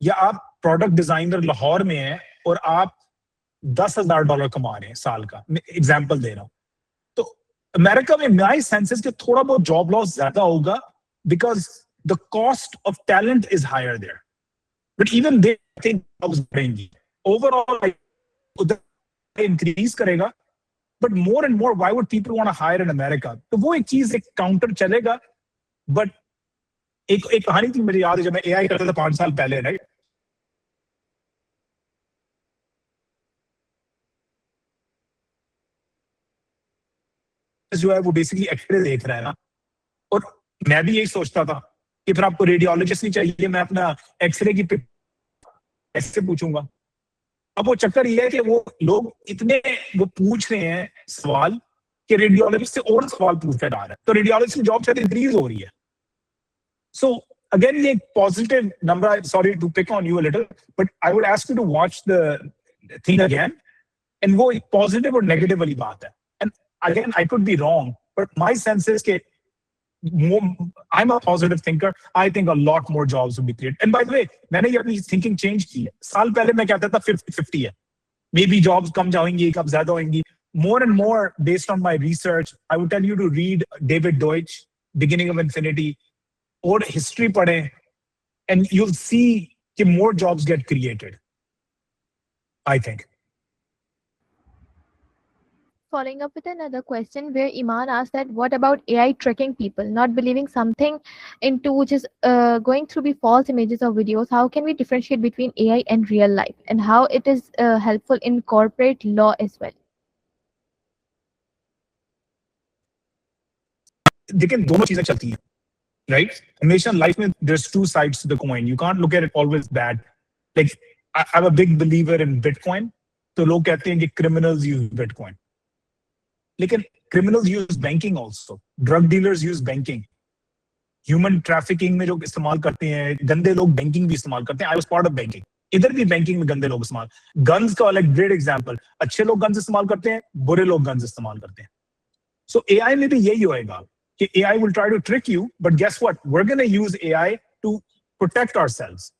या आप प्रोडक्ट डिजाइनर लाहौर में हैं और आप $10,000 कमा रहे हैं साल का, एग्जांपल दे रहा हूं, तो अमेरिका में माय सेंस इज कि थोड़ा बहुत जॉब लॉस ज्यादा होगा, because the cost of talent is higher there. But even they think jobs बढ़ेंगी. Overall, like, उधर increase करेगा. But more and more, why would people want to hire in America? तो वो एक चीज एक counter चलेगा. But एक एक कहानी थी मेरी याद है जब मैं AI करता था 5 साल पहले, right? जो है वो बेसिकली एक्सरे देख रहा है ना, और मैं भी यही सोचता था कि फिर आपको रेडियोलॉजिस्ट नहीं चाहिए, मैं अपना एक्सरे की ऐसे पूछूंगा. अब वो चक्कर ये है कि वो लोग इतने वो पूछ रहे हैं सवाल कि रेडियोलॉजिस्ट से और सवाल पूछते जा रहा है, तो रेडियोलॉजिस्ट की जॉब शायद इंक्रीज हो रही है. सो again ये positive number. Sorry to pick on you a little, but I would ask you to watch the thing again. And वो एक positive और negative वाली बात है. And again, I could be wrong, but my sense is that I'm a positive thinker. I think a lot more jobs will be created. And by the way, मैंने ये अपनी thinking change की है. साल पहले मैं कहता था 50-50 है. Maybe jobs कम जाएंगी, कब ज्यादा होंगी. More and more, based on my research, I would tell you to read David Deutsch, Beginning of Infinity, or history पढ़ें, and you'll see that more jobs get created, I think. Following up with another question where Iman asked that what about AI tricking people, not believing something into which is going through be false images or videos? How can we differentiate between AI and real life, and how it is helpful in corporate law as well? लेकिन दोनों चीजें चलती हैं, right? हमेशा life में there's two sides to the coin. You can't look at it always bad. Like I'm a big believer in Bitcoin. तो लोग कहते हैं कि criminals use Bitcoin. लेकिन criminals use banking also. Drug dealers use banking. Human trafficking में जो इस्तेमाल करते हैं, गंदे लोग banking भी इस्तेमाल करते हैं. I was part of banking. इधर भी banking में गंदे लोग इस्तेमाल. Guns का like great example. अच्छे लोग guns इस्तेमाल करते हैं, बुरे लोग guns इस्तेमाल करते हैं. So AI में भी यही होएगा कि AI will try to trick you, but guess what? We're going to use AI to protect ourselves.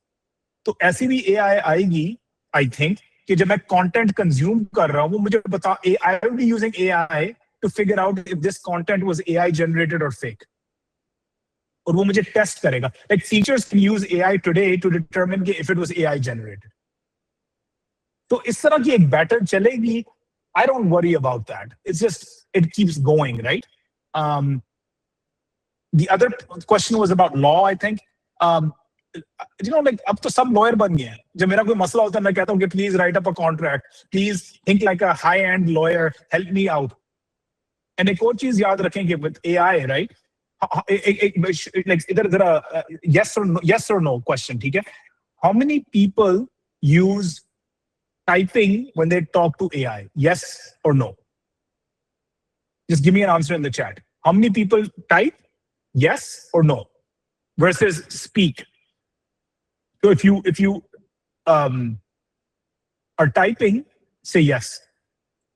तो ऐसी भी AI आएगी, I think, कि जब मैं content consume कर रहा हूँ, वो मुझे बता, I will be using AI to figure out if this content was AI generated or fake. और वो मुझे test करेगा. Like teachers can use AI today to determine if it was AI generated. तो इस तरह की एक battle चलेगी. I don't worry about that. It's just, it keeps going, right? The other question was about law, I think. Like अब तो सब lawyer बन गए हैं. जब मेरा कोई मसला होता है, मैं कहता हूँ कि please write up a contract. Please think like a high-end lawyer. Help me out. And एक और चीज याद रखें कि with AI, right? Like इधर yes or no question, ठीक है? How many people use typing when they talk to AI? Yes or no? Just give me an answer in the chat. How many people type? Yes or no? Versus speak. So if you are typing, say yes.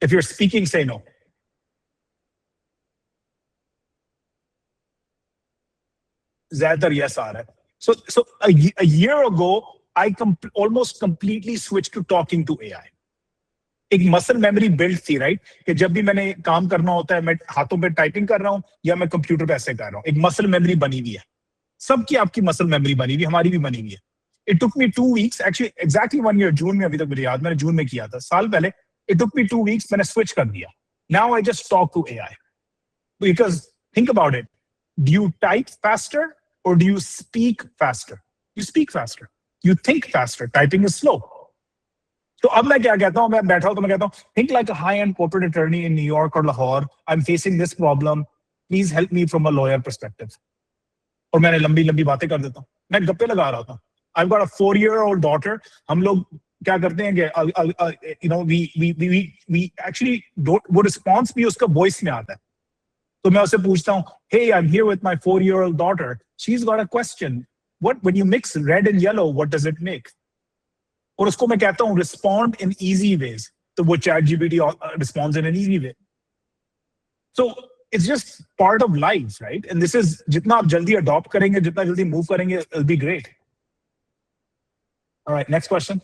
If you're speaking, say no. Zyadar yes aa raha hai. So a year ago, I almost completely switched to talking to AI. एक muscle memory build थी, right? कि जब भी मैंने काम करना होता है, मैं हाथों पे टाइपिंग कर रहा हूँ या मैं कंप्यूटर पे ऐसे कर रहा हूँ, एक मसल मेमोरी बनी हुई है. सबकी आपकी मसल मेमोरी बनी हुई, हमारी भी बनी हुई है. It took me 2 weeks, actually exactly 1 year, जून में, अभी तक मुझे याद, मैंने जून में किया था, साल पहले. It took me 2 weeks, मैंने switch कर दिया. Now I just talk to AI. Because think about it. Do you type faster or do you speak faster? You speak faster. You think faster. Typing is slow. तो अब मैं क्या कहता हूँ, मैं बैठा हूँ तो मैं कहता हूँ, think like a high-end corporate attorney in New York or Lahore. I'm facing this problem. Please help me from a lawyer perspective. और मैंने लंबी लंबी बातें कर देता हूँ. मैं गप्पे लगा रहा था. I've got a 4-year-old daughter. हम लोग क्या करते हैं कि we actually don't, वो response भी उसका voice में आता है. तो मैं उससे पूछता हूँ, hey, I'm here with my 4-year-old daughter. She's got a question. When you mix red and yellow, what does it make? और उसको मैं कहता हूँ respond in easy ways. तो वो ChatGPT responds in an easy way. So it's just part of life, right? And this is, जितना आप जल्दी adopt करेंगे, जितना जल्दी move करेंगे, it'll be great. All right, next question.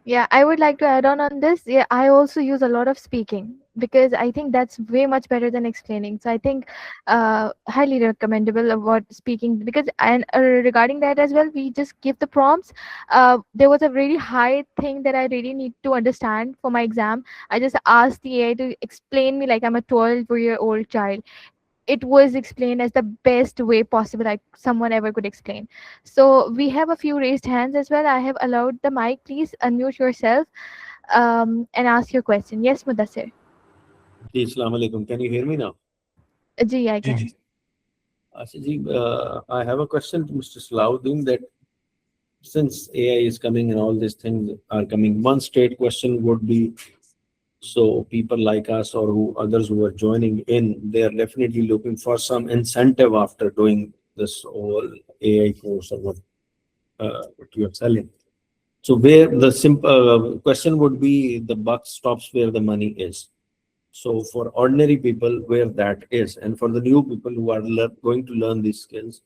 Yeah, I would like to add on this. Yeah, I also use a lot of speaking because I think that's way much better than explaining. So I think highly recommendable about speaking because and regarding that as well, we just give the prompts. There was a really high thing that I really need to understand for my exam. I just asked the AI to explain me like I'm a 12-year-old child. It was explained as the best way possible like someone ever could explain. So we have a few raised hands as well. I have allowed the mic. Please unmute yourself and ask your question. Yes, Mudassir. जी अस्सलाम वालेकुम. Can you hear me now? Ji, I ji ji. can. Asha ji, I have a question to Mr. Salahuddin that since AI is coming and all these things are coming, one straight question would be, so people like us or who others who are joining in, they are definitely looking for some incentive after doing this whole AI course or what you are selling. So where the simple question would be, the buck stops where the money is. So for ordinary people, where that is, and for the new people who are going to learn these skills,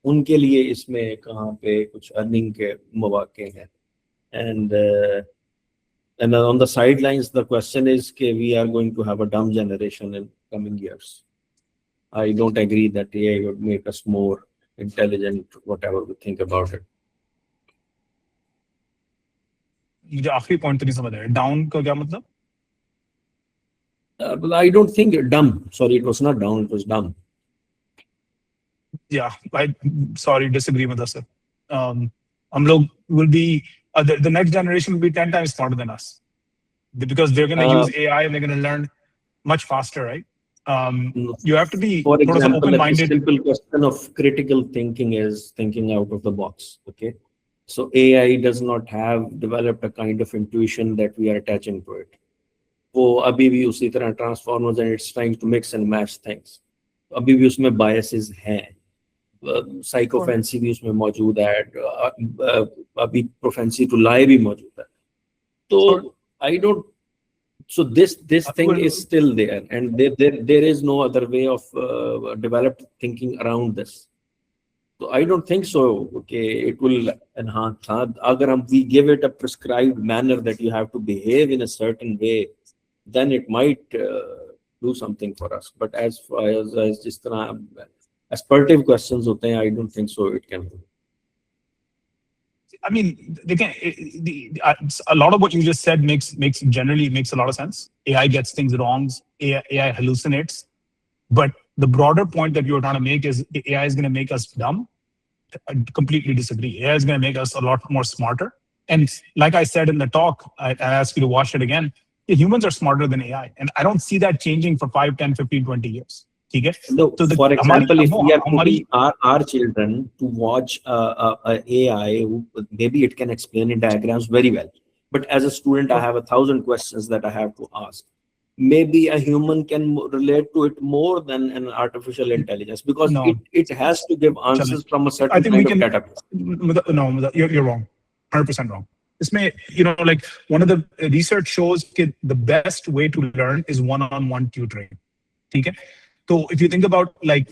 उनके लिए इसमें कहाँ पे कुछ earning के मौके हैं. And on the sidelines, the question is, कि we are going to have a dumb generation in coming years. I don't agree that AI would make us more intelligent, whatever we think about it. मुझे आखिरी point तो नहीं समझ आया. Down का क्या मतलब? But I don't think dumb. Sorry, it was not down, it was dumb. Yeah, I sorry disagree with us, sir. हम लोग will be the next generation will be 10 times smarter than us because they're going to use AI and they're going to learn much faster, right? You have to be For थोड़ा सा example, a open-minded. simple question of critical thinking is thinking out of the box. Okay, so AI does not have developed a kind of intuition that we are attaching to it. वो अभी भी उसी तरह transformers and it's trying to mix and match things. अभी भी उसमें biases हैं. Psychophancy भी उसमें मौजूद है. अभी propensity to lie भी मौजूद है. तो I don't. So this thing is still there, and there is no other way of developed thinking around this. So I don't think so. Okay, it will enhance. Agar we give it a prescribed manner that you have to behave in a certain way, then it might do something for us. But as far as जिस तरह aspertive questions होते हैं, I don't think so. It can do. I mean, they can. A lot of what you just said generally makes a lot of sense. AI gets things wrong. AI hallucinates. But the broader point that you're trying to make is AI is going to make us dumb. I completely disagree. AI is going to make us a lot more smarter. And like I said in the talk, I asked you to watch it again. Humans are smarter than AI. And I don't see that changing for 5, 10, 15, 20 years. No, So for example, if we are putting our children to watch a AI, maybe it can explain in diagrams very well. But as a student, I have 1,000 questions that I have to ask. Maybe a human can relate to it more than an artificial intelligence because it has to give answers from a certain kind of database. No, you're wrong. 100% wrong. Like one of the research shows that the best way to learn is one-on-one tutoring. Okay? So if you think about like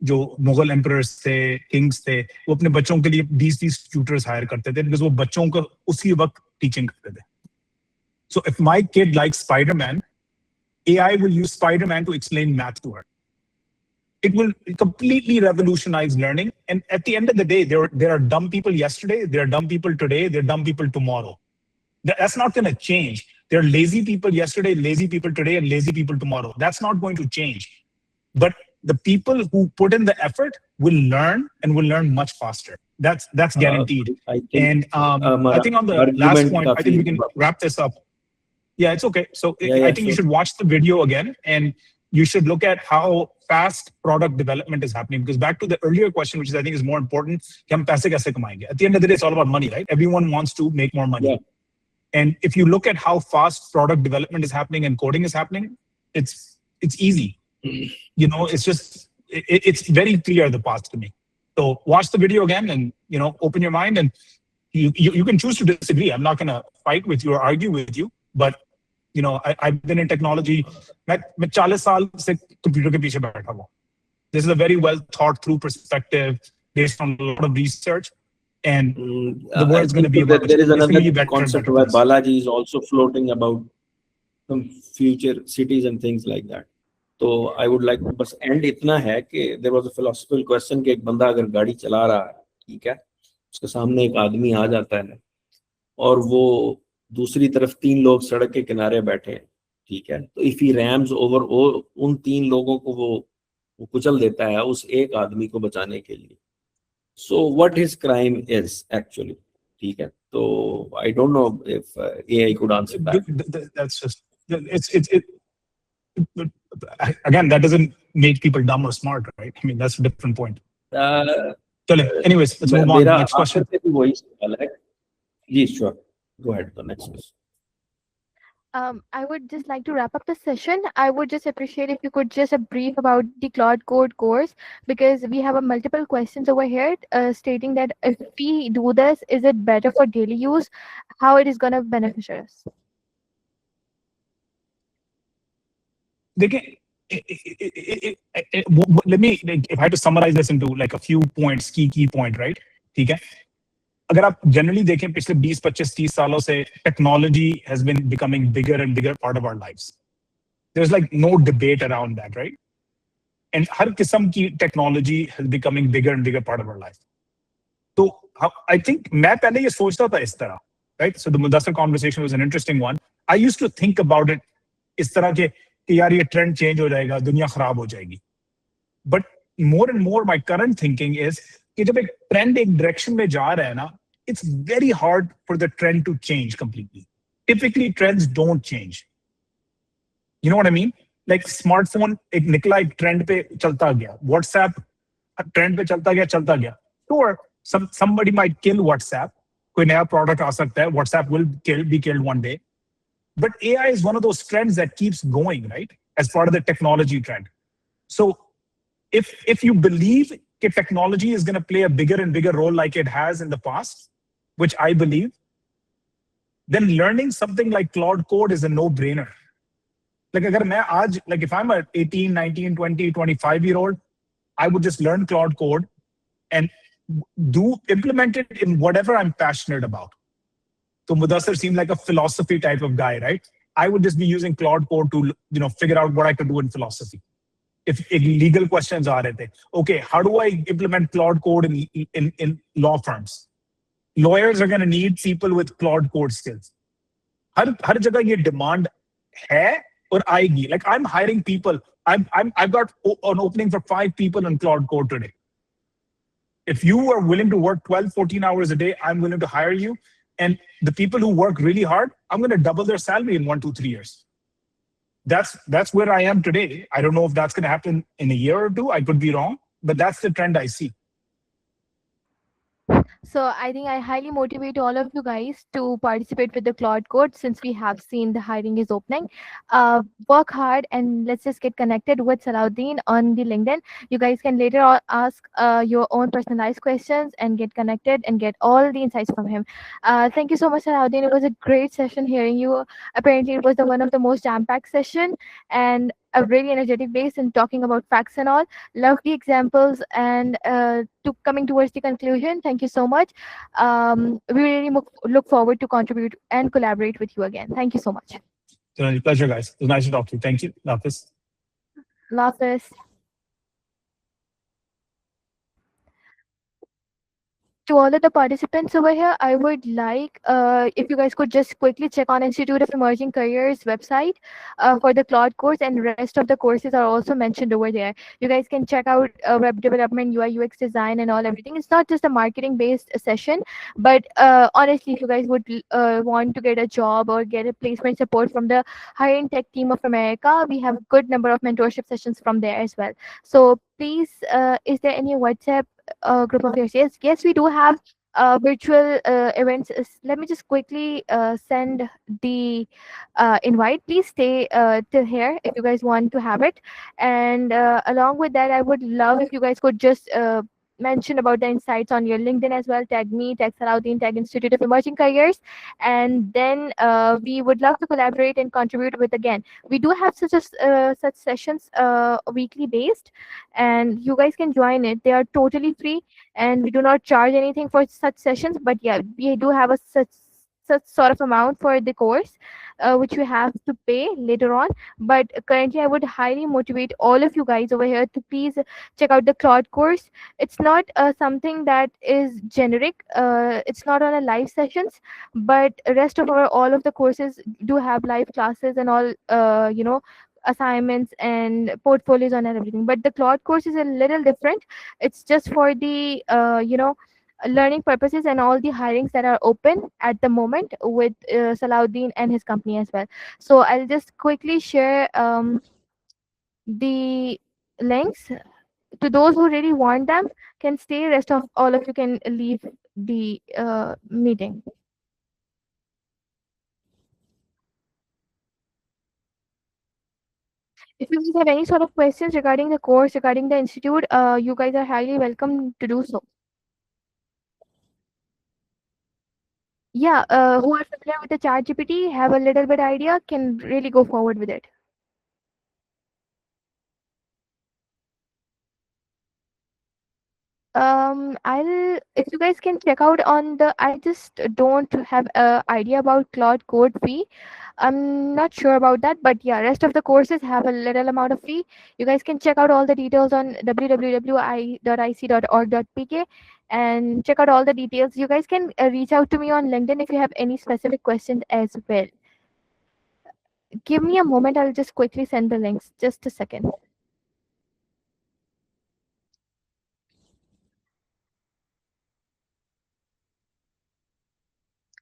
जो Mughal emperors थे, Kings थे, वो अपने बच्चों के लिए 20 tutors higher करते थे बिकॉज वो बच्चों को उसी वक्त टीचिंग करते थे. So if my kid likes Spider-Man, AI will use Spider-Man to explain math to her. It will completely revolutionize learning. And at the end of the day, there are dumb people yesterday, there are dumb people today, there are dumb people tomorrow. That's not going to change. There are lazy people yesterday, lazy people today, and lazy people tomorrow. That's not going to change. But the people who put in the effort will learn and will learn much faster. That's guaranteed. I think on the last point, I think we can wrap this up. Yeah, it's okay. So I think you should watch the video again and you should look at how fast product development is happening. Because back to the earlier question, which I think is more important, कि हम पैसे कैसे कमाएंगे? At the end of the day, it's all about money, right? Everyone wants to make more money. Yeah. And if you look at how fast product development is happening and coding is happening, it's easy. It's very clear the path to me. So watch the video again and open your mind and you can choose to disagree. I'm not going to fight with you or argue with you, but I've been in technology. मैं 40 साल से computer के पीछे बैठा हुआ. This is a very well thought through perspective based on a lot of research. and the I world's going to think be so that about there is it's going to another be better and concept better where things. Balaji is also floating about some future cities and things like that. तो I would like to बस end इतना है कि there was a philosophical question कि एक बंदा अगर गाड़ी चला रहा है, ठीक है, उसके सामने एक आदमी आ जाता है और वो दूसरी तरफ 3 लोग सड़क के किनारे बैठे हैं, ठीक है, तो इफ ही रैम्स ओवर उन 3 लोगों को वो कुचल देता है उस एक आदमी को बचाने के लिए. So what his crime is actually, ठीक है, तो I don't know if AI could answer that. That's just again, that doesn't make people dumb or smart, right? I mean, that's a different point. Anyways, let's move on. मेरा Next आखिर question. पे भी वही सवाल है. जी, sure. Go ahead. The next question. I would just like to wrap up the session. I would just appreciate if you could just a brief about the Cloud Code course, because we have a multiple questions over here stating that if we do this, is it better for daily use? How it is going to benefit us? देखिए, let me, if I had to summarize this into like a few points, key point, right? ठीक है, अगर आप generally देखें पिछले 20, 25, 30 सालों से technology has been becoming bigger and bigger part of our lives. There is like no debate around that, right? And हर किस्म की technology has becoming bigger and bigger part of our life. तो I think मैं पहले ये सोचता था इस तरह, right? So the Mudassir conversation was an interesting one. I used to think about it इस तरह के कि यार ये ट्रेंड चेंज हो जाएगा, दुनिया खराब हो जाएगी. But more and more my current thinking is कि जब एक ट्रेंड एक डायरेक्शन में जा रहा है ना, it's very hard for the trend to change completely. Typically, trends don't change. You know what I mean? Like smartphone, एक निकला एक trend पे चलता गया. WhatsApp trend पे चलता गया. Sure, somebody might kill WhatsApp. कोई नया product आ सकता है. WhatsApp will be killed one day. But AI is one of those trends that keeps going, right? As part of the technology trend. So if you believe that technology is going to play a bigger and bigger role like it has in the past, which I believe, then learning something like Cloud Code is a no-brainer. Like agar main aaj, like if I'm a 18, 19, 20, 25-year-old, I would just learn Cloud Code and implement it in whatever I'm passionate about. So Mudassir seemed like a philosophy type of guy, right? I would just be using Cloud Code to, figure out what I could do in philosophy. If legal questions are there, okay, how do I implement Cloud Code in law firms? Lawyers are going to need people with Cloud Code skills. हर जगह ये demand है और आएगी. Like I'm hiring people. I've got an opening for 5 people in Cloud Code today. If you are willing to work 12, 14 hours a day, I'm willing to hire you. And the people who work really hard, I'm going to double their salary in 1, 2, 3 years. That's where I am today. I don't know if that's going to happen in a year or two. I could be wrong, but that's the trend I see. So I think I highly motivate all of you guys to participate with the Cloud Code, since we have seen the hiring is opening. Work hard and let's just get connected with Salahuddin on the LinkedIn. You guys can later on ask your own personalized questions and get connected and get all the insights from him. Thank you so much, Salahuddin. It was a great session hearing you. Apparently, it was one of the most jam-packed session and a really energetic base and talking about facts and all. Love the examples and coming towards the conclusion. Thank you so much. We really look forward to contribute and collaborate with you again. Thank you so much. It's a pleasure, guys. It was nice to talk to you. Thank you. Lafis. Lafis. To all of the participants over here, I would like if you guys could just quickly check on Institute of Emerging Careers website for the Cloud course, and rest of the courses are also mentioned over there. You guys can check out web development, UI, UX design, and all everything. It's not just a marketing based session, but honestly, if you guys would want to get a job or get a placement support from the high-end tech team of America, we have a good number of mentorship sessions from there as well. So please, is there any WhatsApp group of yours? Yes, we do have virtual events. Let me just quickly send the invite. Please stay till here if you guys want to have it. And along with that, I would love if you guys could just mention about the insights on your LinkedIn as well. Tag me, tag Salaudin, tag Institute of Emerging Careers, and then we would love to collaborate and contribute with. Again, we do have such sessions weekly based, and you guys can join it. They are totally free, and we do not charge anything for such sessions. But yeah, we do have a such sort of amount for the course, which you have to pay later on. But currently, I would highly motivate all of you guys over here to please check out the Claude course. It's not something that is generic. It's not on a live sessions, but rest of our all of the courses do have live classes and all. Assignments and portfolios on and everything. But the Claude course is a little different. It's just for the learning purposes and all the hirings that are open at the moment with Salaudin and his company as well. So I'll just quickly share the links. To those who really want them can stay. Rest of all of you can leave the meeting. If you guys have any sort of questions regarding the course, regarding the institute, you guys are highly welcome to do so. Yeah, who are familiar with the chat GPT, have a little bit idea, can really go forward with it. I'll if you guys can check out on the. I just don't have a idea about Cloud Code fee. I'm not sure about that, but yeah, rest of the courses have a little amount of fee. You guys can check out all the details on www.ic.org.pk and check out all the details. You guys can reach out to me on LinkedIn if you have any specific questions as well. Give me a moment. I'll just quickly send the links. Just a second.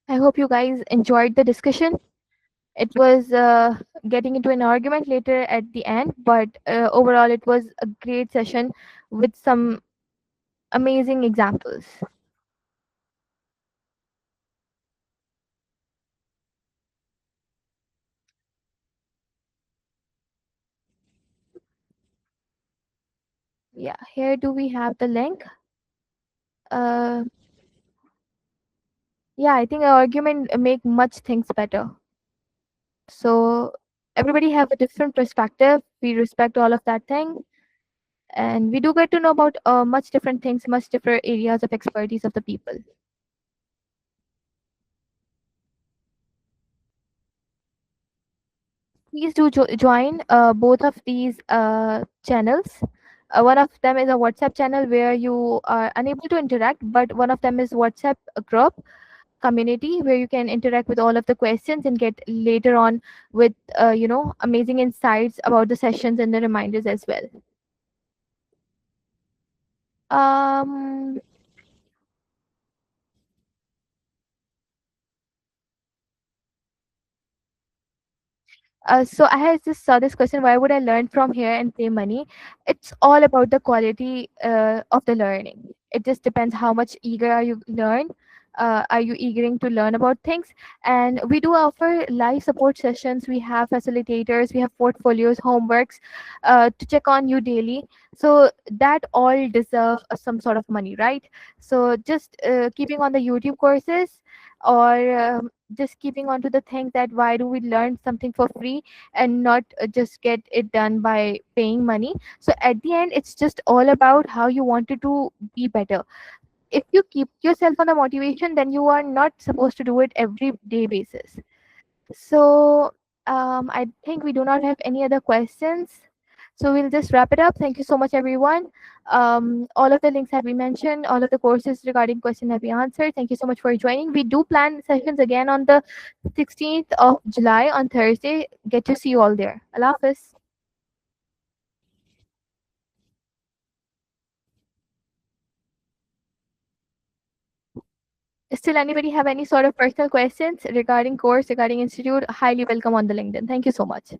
I hope you guys enjoyed the discussion. It was getting into an argument later at the end, but overall, it was a great session with some amazing examples. Yeah, here do we have the link? Uh, yeah, I think an argument make much things better. So everybody have a different perspective. We respect all of that thing, and we do get to know about much different things, much different areas of expertise of the people. Please do join both of these channels. One of them is a WhatsApp channel where you are unable to interact, but one of them is WhatsApp group community where you can interact with all of the questions and get later on with amazing insights about the sessions and the reminders as well. Um, so I had just saw this question: why would I learn from here and pay money? It's all about the quality of the learning. It just depends how much eager are you learn. Are you eager to learn about things? And we do offer live support sessions. We have facilitators. We have portfolios, homeworks to check on you daily. So that all deserve some sort of money, right? So just keeping on the YouTube courses or just keeping on to the thing that why do we learn something for free and not just get it done by paying money. So at the end it's just all about how you wanted to be better. If you keep yourself on the motivation, then you are not supposed to do it every day basis. So I think we do not have any other questions. So we'll just wrap it up. Thank you so much, everyone. All of the links have been mentioned. All of the courses regarding question have been answered. Thank you so much for joining. We do plan sessions again on the 16th of July on Thursday. Get to see you all there. Allah Hafiz. Still, anybody have any sort of personal questions regarding course, regarding institute? Highly welcome on the LinkedIn. Thank you so much.